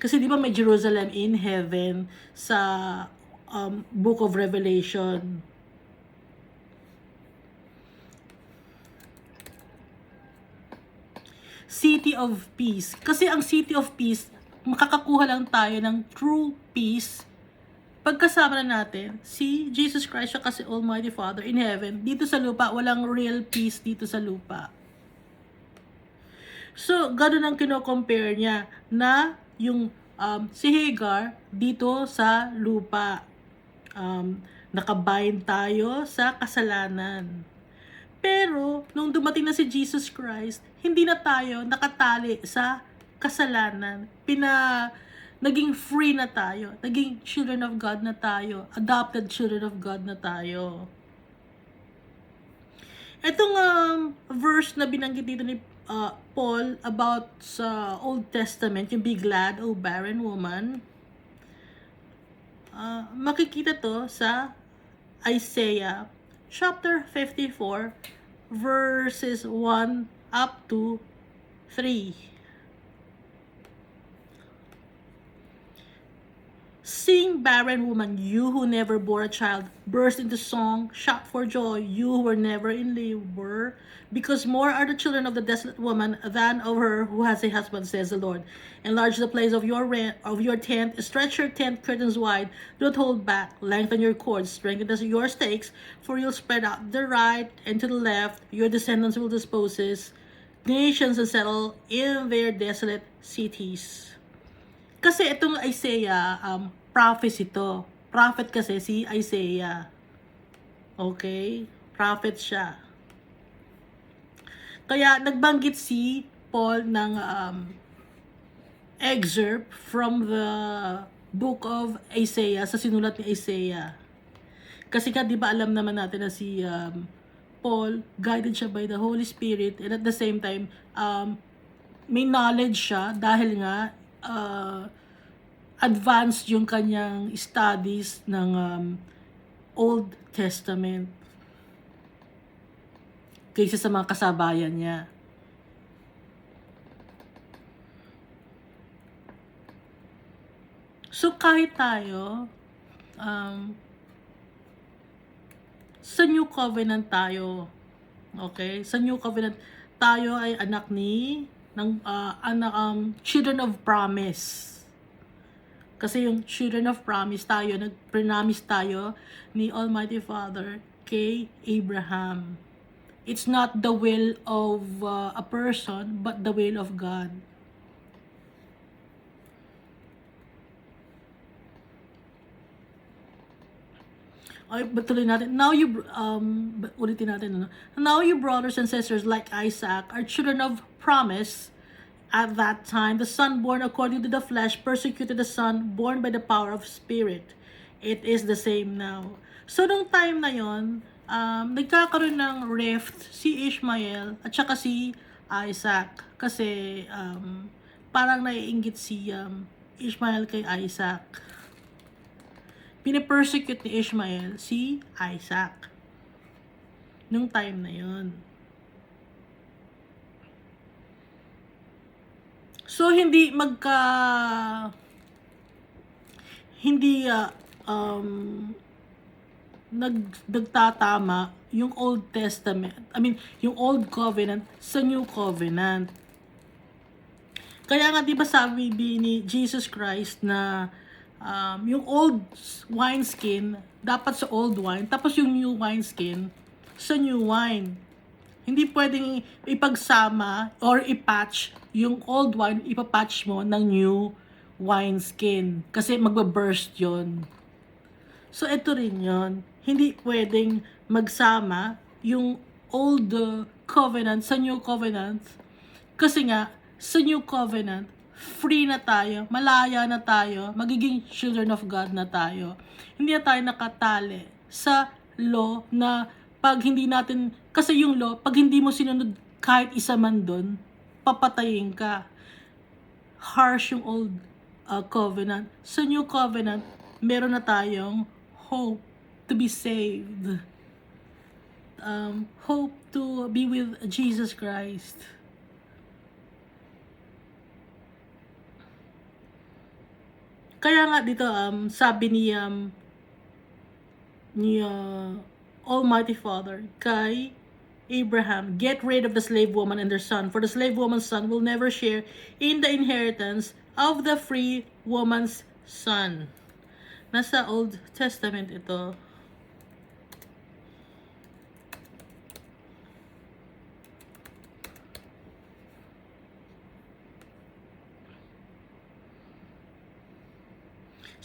Kasi di ba may Jerusalem in heaven sa Book of Revelation. City of Peace. Kasi ang City of Peace, makakakuha lang tayo ng true peace pagkasama na natin si Jesus Christ kasi Almighty Father in heaven. Dito sa lupa, walang real peace dito sa lupa. So, ganun ang kino-compare niya na yung si Hagar dito sa lupa. Nakabind tayo sa kasalanan. Pero, nung dumating na si Jesus Christ, hindi na tayo nakatali sa kasalanan. Naging free na tayo. Naging children of God na tayo. Adopted children of God na tayo. Itong verse na binanggit dito ni Paul about sa Old Testament, yung be glad, O barren woman, makikita to sa Isaiah chapter 54 verses 1 up to 3. Sing, barren woman, you who never bore a child, burst into song, shout for joy, you who were never in labor, because more are the children of the desolate woman than of her who has a husband, says the Lord. Enlarge the place of your tent, stretch your tent curtains wide, don't hold back, lengthen your cords, strengthen your stakes, for you'll spread out the right and to the left, your descendants will dispose nations and settle in their desolate cities. Kasi itong Isaiah, prophecy ito. Prophet kasi si Isaiah. Okay? Prophet siya. Kaya nagbanggit si Paul ng excerpt from the book of Isaiah, sa sinulat ni Isaiah. Kasi nga, di ba alam naman natin na si Paul, guided siya by the Holy Spirit, and at the same time, may knowledge siya dahil nga, advanced yung kanyang studies ng Old Testament kaysa sa mga kasabayan niya. So kahit tayo, sa New Covenant tayo, okay? Sa New Covenant tayo ay anak children of promise. Kasi yung children of promise tayo, nag-promise tayo ni Almighty Father kay Abraham. It's not the will of a person, but the will of God. Okay, batuloy natin. Now ulitin natin. Now you brothers and sisters like Isaac are children of promise. At that time, the son born according to the flesh persecuted the son born by the power of spirit. It is the same now. So, nung time na yon, nagkakaroon ng rift si Ishmael at saka si Isaac. Kasi, parang naiinggit si Ishmael kay Isaac. Pinipersecute ni Ishmael si Isaac. Nung time na yon. So, hindi nagtatama yung Old Testament, yung Old Covenant sa New Covenant. Kaya nga, di ba sabi ni Jesus Christ na yung old wineskin, dapat sa old wine, tapos yung new wineskin, sa new wine. Hindi pwedeng ipagsama or ipatch yung old wine, ipapatch mo ng new wineskin. Kasi magbaburst yon. So, ito rin yon. Hindi pwedeng magsama yung old covenant sa new covenant. Kasi nga, sa new covenant, free na tayo, malaya na tayo, magiging children of God na tayo. Hindi na tayo nakatali sa law na pag hindi natin, kasi yung law, pag hindi mo sinunod kahit isa man doon, papatayin ka. Harsh yung old covenant. Sa new covenant, meron na tayong hope to be saved. Hope to be with Jesus Christ. Kaya nga dito, sabi ni Almighty Father kay Abraham, get rid of the slave woman and their son, for the slave woman's son will never share in the inheritance of the free woman's son. Nasa Old Testament ito.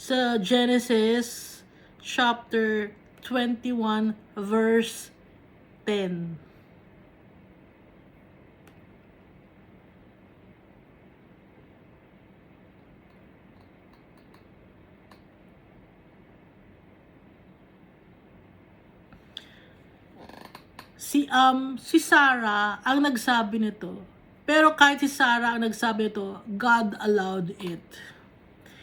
Sa Genesis chapter 21 verse 10. Si Sarah ang nagsabi nito. Pero kahit si Sarah ang nagsabi nito, God allowed it.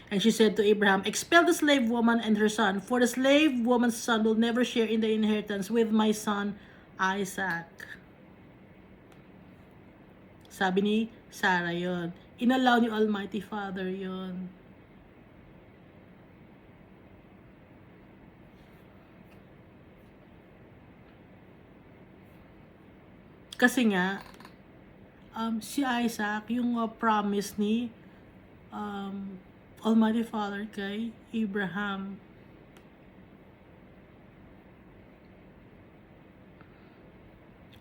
And she said to Abraham, expel the slave woman and her son, for the slave woman's son will never share in the inheritance with my son Isaac. Sabi ni Sarah yon. Inallow ni Almighty Father yon. Kasi nga, si Isaac, yung promise ni Almighty Father kay Abraham.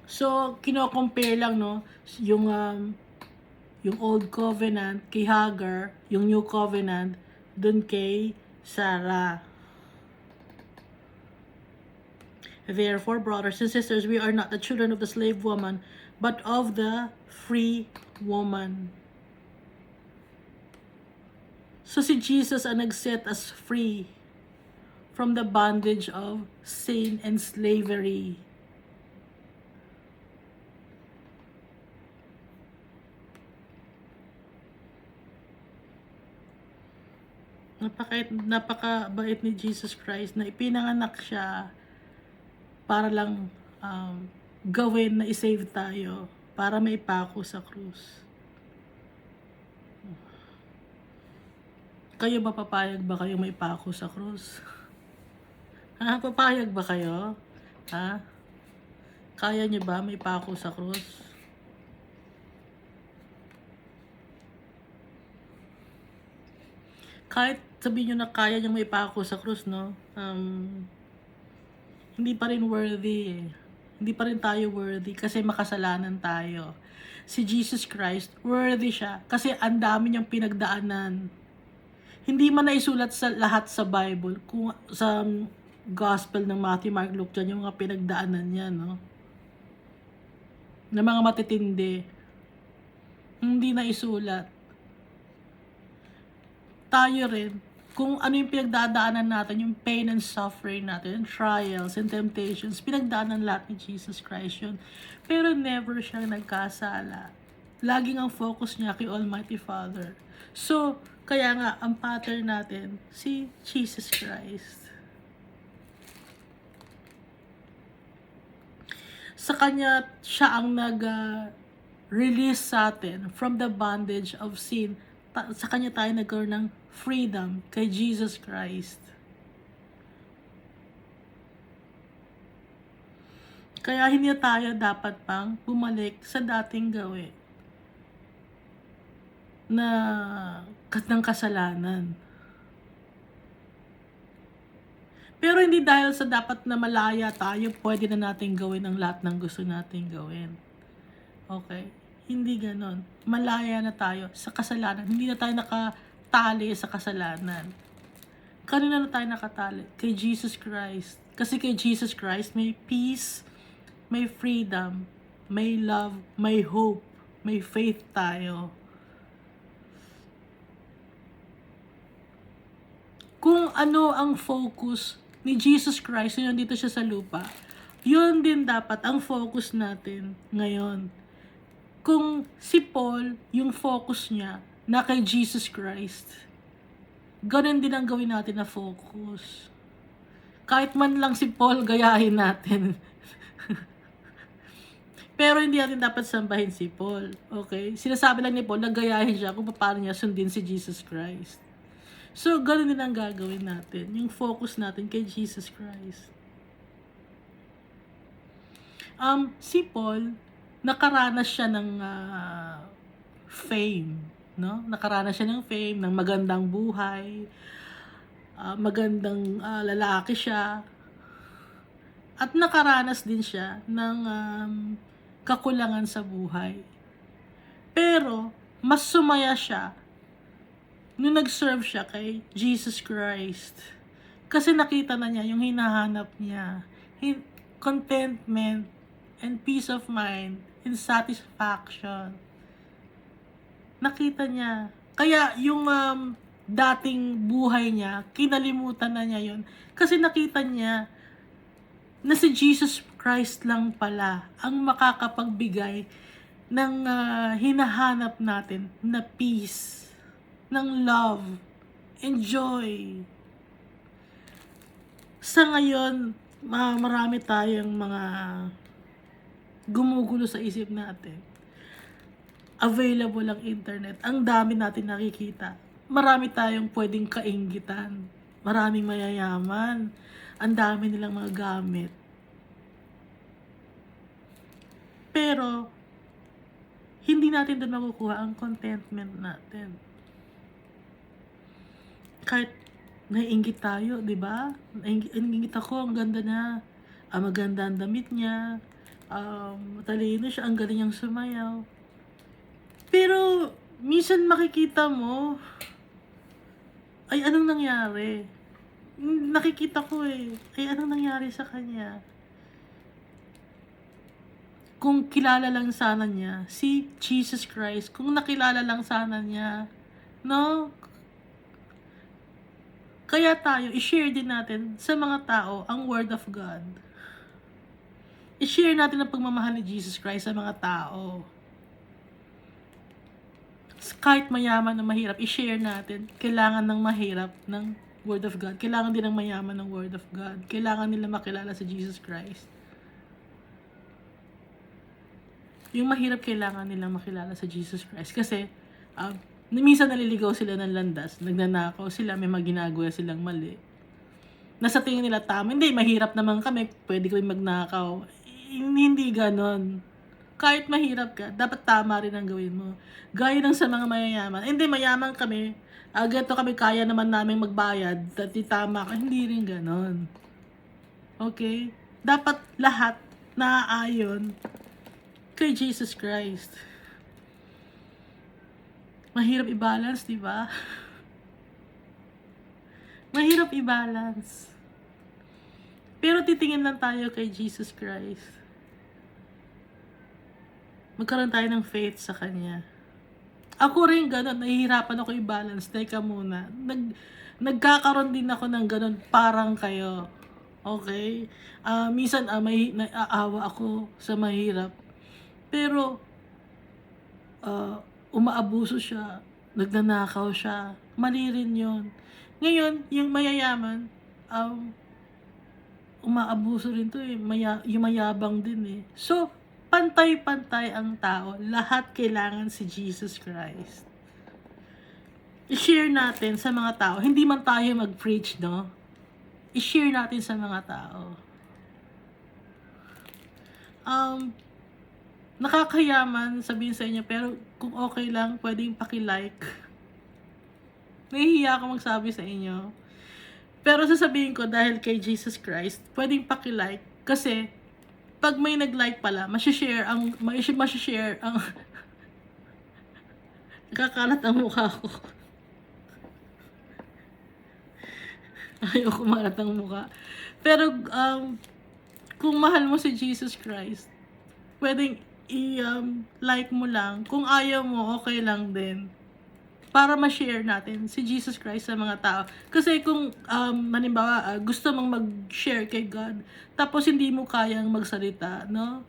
So, kino-compare lang, no, yung old covenant kay Hagar, yung new covenant dun kay Sarah. Therefore, brothers and sisters, we are not the children of the slave woman, but of the free woman. So si Jesus ang nag-set us free from the bondage of sin and slavery. Napakabait ni Jesus Christ na ipinanganak siya para lang gawin na isave tayo, para maipako sa krus. Kayo ba, papayag ba kayo maipako sa krus? Ha? Papayag ba kayo? Ha? Kaya niyo ba maipako sa krus? Kahit sabihin nyo na kaya niyang maipako sa krus, no? Hindi pa rin worthy eh. Hindi pa rin tayo worthy kasi makasalanan tayo. Si Jesus Christ, worthy siya kasi ang dami niyang pinagdaanan. Hindi man naisulat sa lahat sa Bible, kung sa Gospel ng Matthew, Mark, Luke, dyan yung mga pinagdaanan niya, no? Na mga matitindi. Hindi naisulat. Tayo rin, kung ano yung pinagdadaanan natin, yung pain and suffering natin, yung trials and temptations, pinagdaanan lahat ni Jesus Christ yun. Pero never siyang nagkasala. Laging ang focus niya kay Almighty Father. So, kaya nga, ang pattern natin, si Jesus Christ. Sa Kanya, siya ang nag-release sa atin from the bondage of sin. Sa Kanya tayo nagkaroon ng freedom kay Jesus Christ. Kaya hindi tayo dapat pang bumalik sa dating gawin. na ng kasalanan. Pero hindi dahil sa dapat na malaya tayo, pwede na natin gawin ang lahat ng gusto natin gawin. Okay? Hindi ganon. Malaya na tayo sa kasalanan. Hindi na tayo nakatali sa kasalanan. Kanina na tayo nakatali? Kay Jesus Christ. Kasi kay Jesus Christ, may peace, may freedom, may love, may hope, may faith tayo. Kung ano ang focus ni Jesus Christ, yun dito siya sa lupa, yun din dapat ang focus natin ngayon. Kung si Paul, yung focus niya na kay Jesus Christ, ganun din ang gawin natin na focus. Kahit man lang si Paul, gayahin natin. Pero hindi natin dapat sambahin si Paul. Okay? Sinasabi lang ni Paul na gayahin siya kung paano niya sundin si Jesus Christ. So, ganun din ang gagawin natin. Yung focus natin kay Jesus Christ. Si Paul, nakaranas siya ng fame. No? Nakaranas siya ng fame, ng magandang buhay. Magandang lalaki siya. At nakaranas din siya ng kakulangan sa buhay. Pero, mas sumaya siya nung nag-serve siya kay Jesus Christ. Kasi nakita na niya yung hinahanap niya. Contentment and peace of mind and satisfaction. Nakita niya. Kaya yung dating buhay niya, kinalimutan na niya yun. Kasi nakita niya na si Jesus Christ lang pala ang makakapagbigay ng hinahanap natin na peace, ng love, and joy. Sa ngayon, marami tayong mga gumugulo sa isip natin. Available ang internet. Ang dami natin nakikita. Marami tayong pwedeng kainggitan. Maraming mayayaman. Ang dami nilang mga gamit. Pero, hindi natin doon makukuha ang contentment natin. Kahit naiinggit tayo, di ba? Naiinggit ako, ang ganda na. Maganda ang damit niya. Matalino siya, ang galing niyang sumayaw. Pero, minsan makikita mo, ay anong nangyari? Nakikita ko ay anong nangyari sa kanya? Kung kilala lang sana niya, si Jesus Christ, kung nakilala lang sana niya, no? Kaya tayo, i-share din natin sa mga tao ang Word of God. I-share natin ang pagmamahal ni Jesus Christ sa mga tao. Kahit mayaman na mahirap, i-share natin. Kailangan ng mahirap ng Word of God. Kailangan din ng mayaman ng Word of God. Kailangan nila makilala si Jesus Christ. Yung mahirap, kailangan nilang makilala sa Jesus Christ. Kasi, minsan naliligaw sila ng landas, nagnanakaw sila, may mga ginagawa silang mali. Nasa tingin nila tama, hindi, mahirap naman kami, pwede kami magnakaw. Hindi ganon. Kahit mahirap ka, dapat tama rin ang gawin mo. Gaya ng sa mga mayayaman. Hindi, mayaman kami, ganito kami, kaya naman namin magbayad, dati tama ka, hindi rin ganon. Okay? Dapat lahat naaayon kay Jesus Christ. Mahirap i-balance, di ba? Mahirap i-balance. Pero titingin lang tayo kay Jesus Christ. Magkaroon tayo ng faith sa Kanya. Ako rin ganun, nahihirapan ako i-balance. Teka muna. Nagkakaroon din ako ng ganun, parang kayo. Okay? Minsan, may naaawa ako sa mahirap. Pero, umaabuso siya, nagnanakaw siya, mali rin yun. Ngayon, yung mayayaman, umaabuso rin to yung mayabang din eh. So, pantay-pantay ang tao, lahat kailangan si Jesus Christ. I-share natin sa mga tao, hindi man tayo mag-preach, no? I-share natin sa mga tao. Nakakayaman sabihin sa inyo, pero kung okay lang, pwedeng paki-like. Nahihiya ako magsabi sa inyo. Pero sasabihin ko dahil kay Jesus Christ, pwedeng paki-like. Kasi, pag may nag-like pala, masishare ang kakalat ang mukha ko. Ayaw kumalat ang mukha. Pero, kung mahal mo si Jesus Christ, pwedeng like mo lang. Kung ayaw mo, okay lang din. Para ma-share natin si Jesus Christ sa mga tao. Kasi kung, halimbawa, gusto mong mag-share kay God, tapos hindi mo kayang magsalita, no?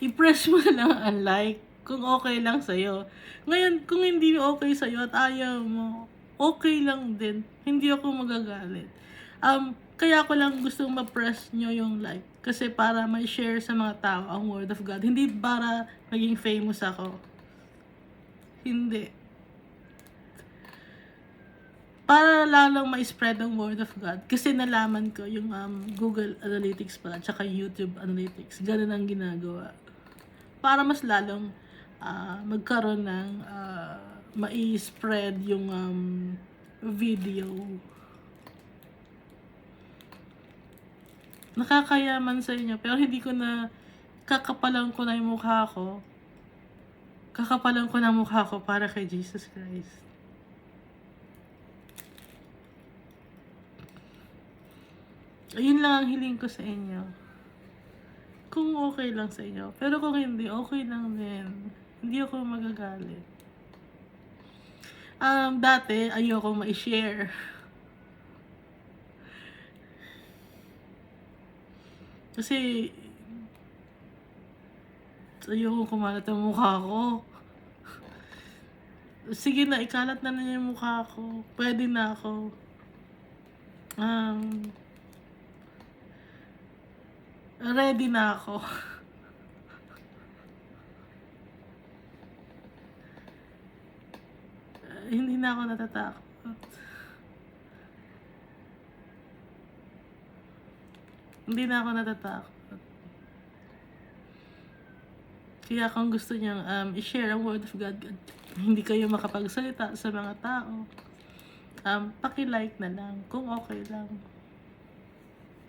I-press mo na lang ang like kung okay lang sa'yo. Ngayon, kung hindi okay sa'yo at ayaw mo, okay lang din. Hindi ako magagalit. Kaya ko lang gustong ma-press nyo yung like. Kasi para may share sa mga tao ang word of God. Hindi para maging famous ako. Hindi. Para lalong ma-spread ang word of God. Kasi nalaman ko yung Google Analytics pala, tsaka YouTube Analytics. Ganun ang ginagawa. Para mas lalong magkaroon ng ma-spread yung video. Nakakayaman sa inyo, pero hindi ko na kakapalan ko na yung mukha ko. Kakapalan ko na mukha ko para kay Jesus Christ. Ayun lang ang hiling ko sa inyo. Kung okay lang sa inyo. Pero kung hindi, okay lang din. Hindi ako magagalit. Dati, ayoko ma-share. Kasi, ayoko kumalat ang mukha ko. Sige na, ikalat na yung mukha ko. Pwede na ako. Ready na ako. Hindi na ako natatakot. Hindi na ako natatakot. Kaya kung gusto niyang i-share ang word of God, hindi kayo makapagsalita sa mga tao, paki-like na lang kung okay lang.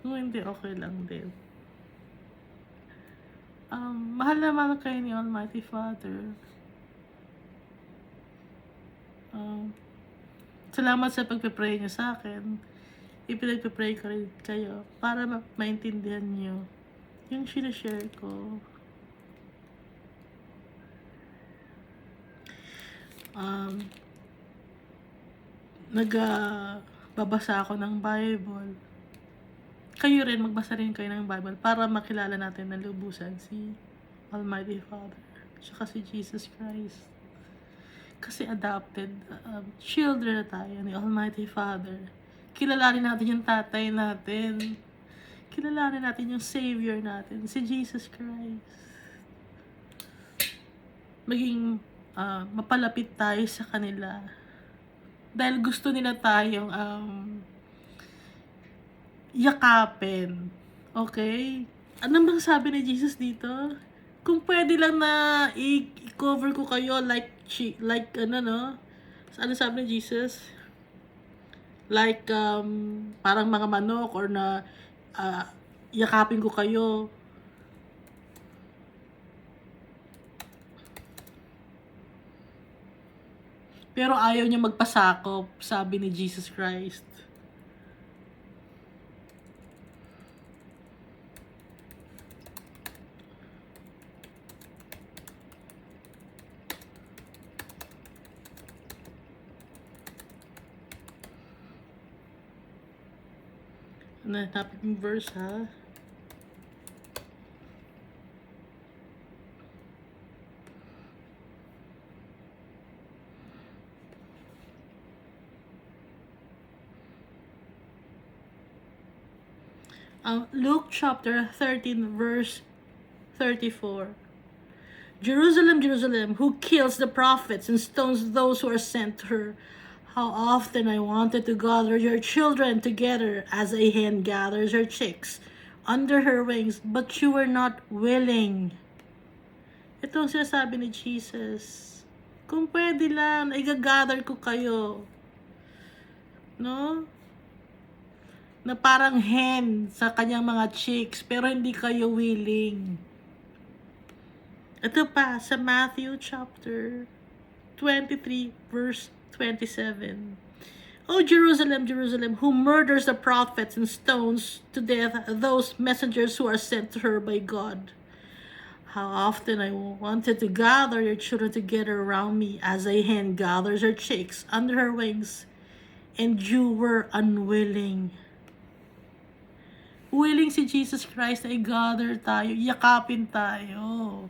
Kung hindi, okay lang din. Mahal na mahal kayo ni Almighty Father. Salamat sa pagpe-pray niyo sa akin. Ipinagpe-pray ko rin kayo para maintindihan niyo yung sinashare ko. Nagbabasa ako ng Bible. Kayo rin, magbasa rin kayo ng Bible para makilala natin na lubusan si Almighty Father, tsaka si Jesus Christ. Kasi adopted children na tayo ni Almighty Father. Kilalanin natin yung tatay natin. Kilalanin natin yung Savior natin, si Jesus Christ. Maging mapalapit tayo sa kanila. Dahil gusto nila tayong yakapin. Okay? Ano bang sabi ni Jesus dito? Kung pwede lang na i-cover ko kayo like ano no? Ano sabi ni Jesus? Like parang mga manok or na yakapin ko kayo. Pero ayaw niya magpasakop, sabi ni Jesus Christ. Topic yung verse, ha? Luke chapter 13 verse 34. Jerusalem, Jerusalem, who kills the prophets and stones those who are sent to her. How often I wanted to gather your children together as a hen gathers her chicks under her wings, but you were not willing. Ito ang sinasabi ni Jesus. Kung pwede lang, i-gather ko kayo. No? Na parang hen sa kanyang mga chicks, pero hindi kayo willing. Ito pa, sa Matthew chapter 23, verse 27. O Jerusalem, Jerusalem, who murders the prophets and stones to death those messengers who are sent to her by God. How often I wanted to gather your children together around me as a hen gathers her chicks under her wings, and you were unwilling. Willing si Jesus Christ na i-gather tayo, yakapin tayo,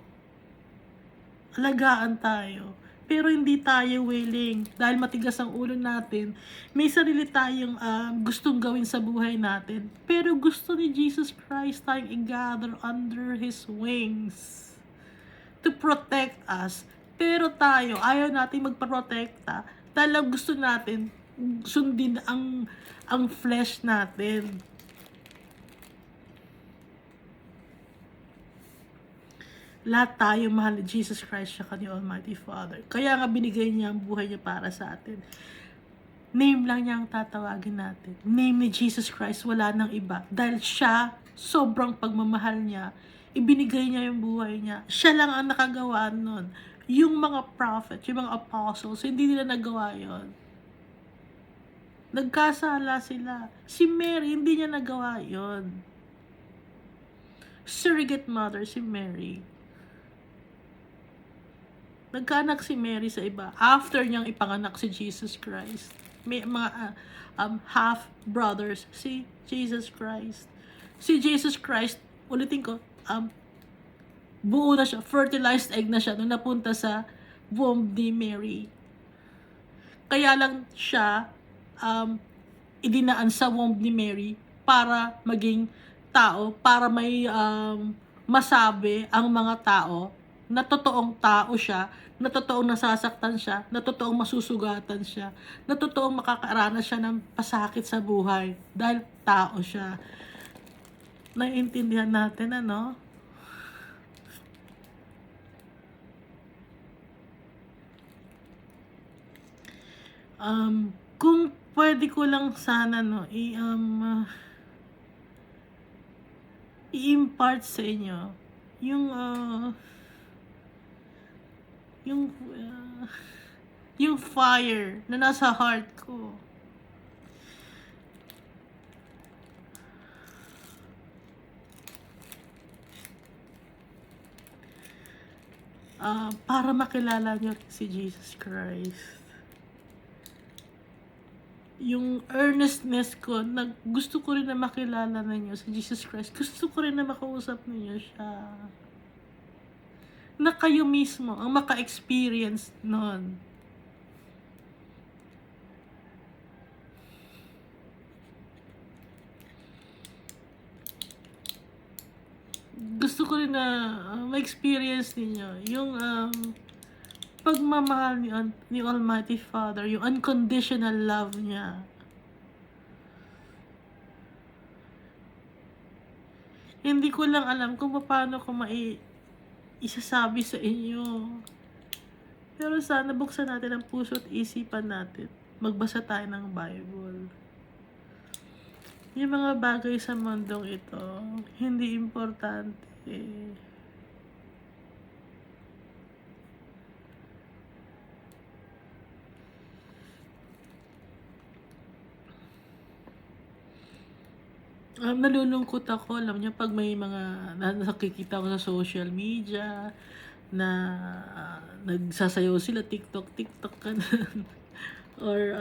alagaan tayo. Pero hindi tayo willing dahil matigas ang ulo natin. May sarili tayong gustong gawin sa buhay natin. Pero gusto ni Jesus Christ tayong i-gather under His wings to protect us. Pero tayo, ayaw natin magprotekta dahil ang gusto natin sundin ang flesh natin. Lahat tayo mahal ni Jesus Christ siya ni Almighty Father. Kaya nga binigay niya ang buhay niya para sa atin. Name lang niya ang tatawagin natin. Name ni Jesus Christ, wala nang iba. Dahil siya, sobrang pagmamahal niya, ibinigay niya yung buhay niya. Siya lang ang nakagawa nun. Yung mga prophet, yung mga apostles, hindi nila nagawa yon. Nagkasala sila. Si Mary, hindi niya nagawa yon. Surrogate mother, si Mary. Nagkaanak si Mary sa iba. After niyang ipanganak si Jesus Christ. May mga half brothers si Jesus Christ. Si Jesus Christ, ulitin ko, buo na siya, fertilized egg na siya nung napunta sa womb ni Mary. Kaya lang siya idinaan sa womb ni Mary para maging tao, para may masabi ang mga tao na totoong tao siya, na totoong nasasaktan siya, na totoong masusugatan siya, na totoong makakaranas siya ng pasakit sa buhay dahil tao siya. Naiintindihan natin, ano? Kung pwede ko lang sana, no, i-impart sa inyo yung fire na nasa heart ko. Para makilala niyo si Jesus Christ. Yung earnestness ko, gusto ko rin na makilala ninyo si Jesus Christ. Gusto ko rin na makausap ninyo siya. Na kayo mismo ang maka-experience nun. Gusto ko rin na ma-experience ninyo yung pagmamahal ni Almighty Father, yung unconditional love niya. Hindi ko lang alam kung paano ko isasabi sa inyo. Pero sana buksan natin ang puso at isipan natin. Magbasa tayo ng Bible. Yung mga bagay sa mundong ito, hindi importante. Nalulungkot ako, alam niyo, pag may mga nakikita ko sa social media na nagsasayaw sila, TikTok ka na. Or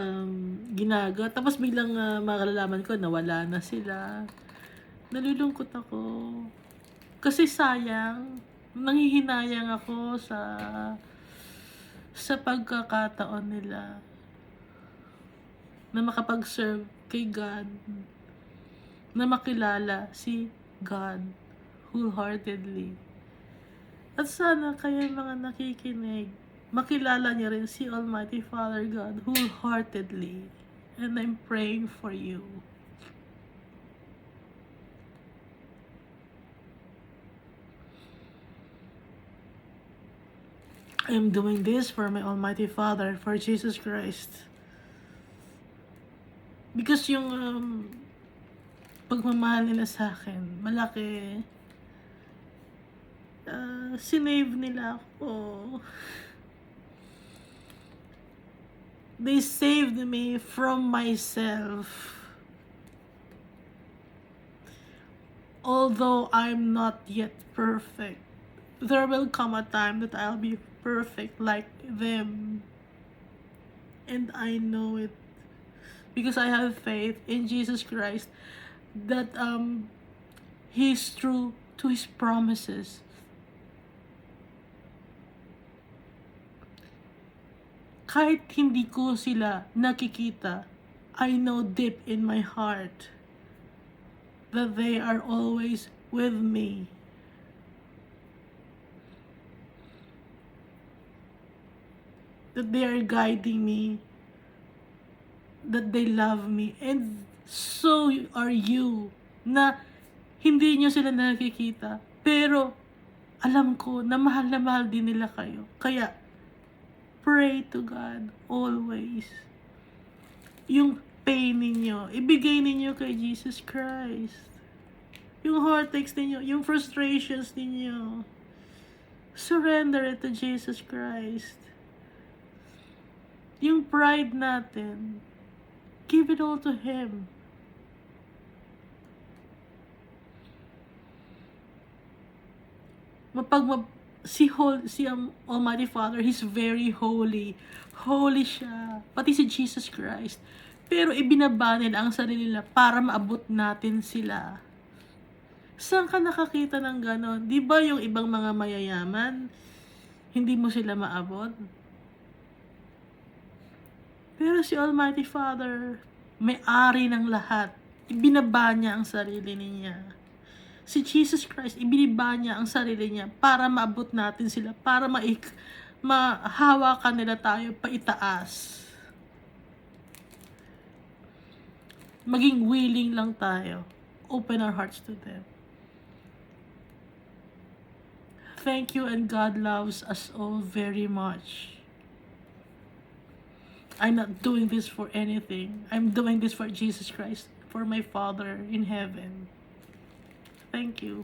ginagawa. Tapos biglang makalalaman ko, nawala na sila. Nalulungkot ako. Kasi sayang, nanghihinayang ako sa pagkakataon nila na makapag-serve kay God, na makilala si God wholeheartedly. At sana kayo mga nakikinig, makilala niyo rin si Almighty Father God wholeheartedly. And I'm praying for you. I am doing this for my Almighty Father, for Jesus Christ. Because yung pagmamahal nila sa akin, malaki. Sinave nila ako. They saved me from myself. Although I'm not yet perfect, there will come a time that I'll be perfect like them. And I know it. Because I have faith in Jesus Christ that He's true to His promises. Kahit hindi ko sila nakikita, I know deep in my heart that they are always with me. That they are guiding me. That they love me. And so are you, na hindi nyo sila nakikita. Pero alam ko na mahal din nila kayo. Kaya pray to God always. Yung pain ninyo, ibigay ninyo kay Jesus Christ. Yung heartaches ninyo, yung frustrations ninyo, surrender it to Jesus Christ. Yung pride natin, give it all to Him. Si Almighty Father, He's very holy. Holy siya. Pati si Jesus Christ. Pero ibinaba nila ang sarili nila para maabot natin sila. Saan ka nakakita ng ganon? Di ba yung ibang mga mayayaman, hindi mo sila maabot? Pero si Almighty Father, may-ari ng lahat. Ibinaba niya ang sarili niya. Si Jesus Christ, ibiniba niya ang sarili niya para maabot natin sila, para mahawakan nila tayo paitaas. Maging willing lang tayo. Open our hearts to them. Thank you, and God loves us all very much. I'm not doing this for anything. I'm doing this for Jesus Christ, for my Father in heaven. Thank you.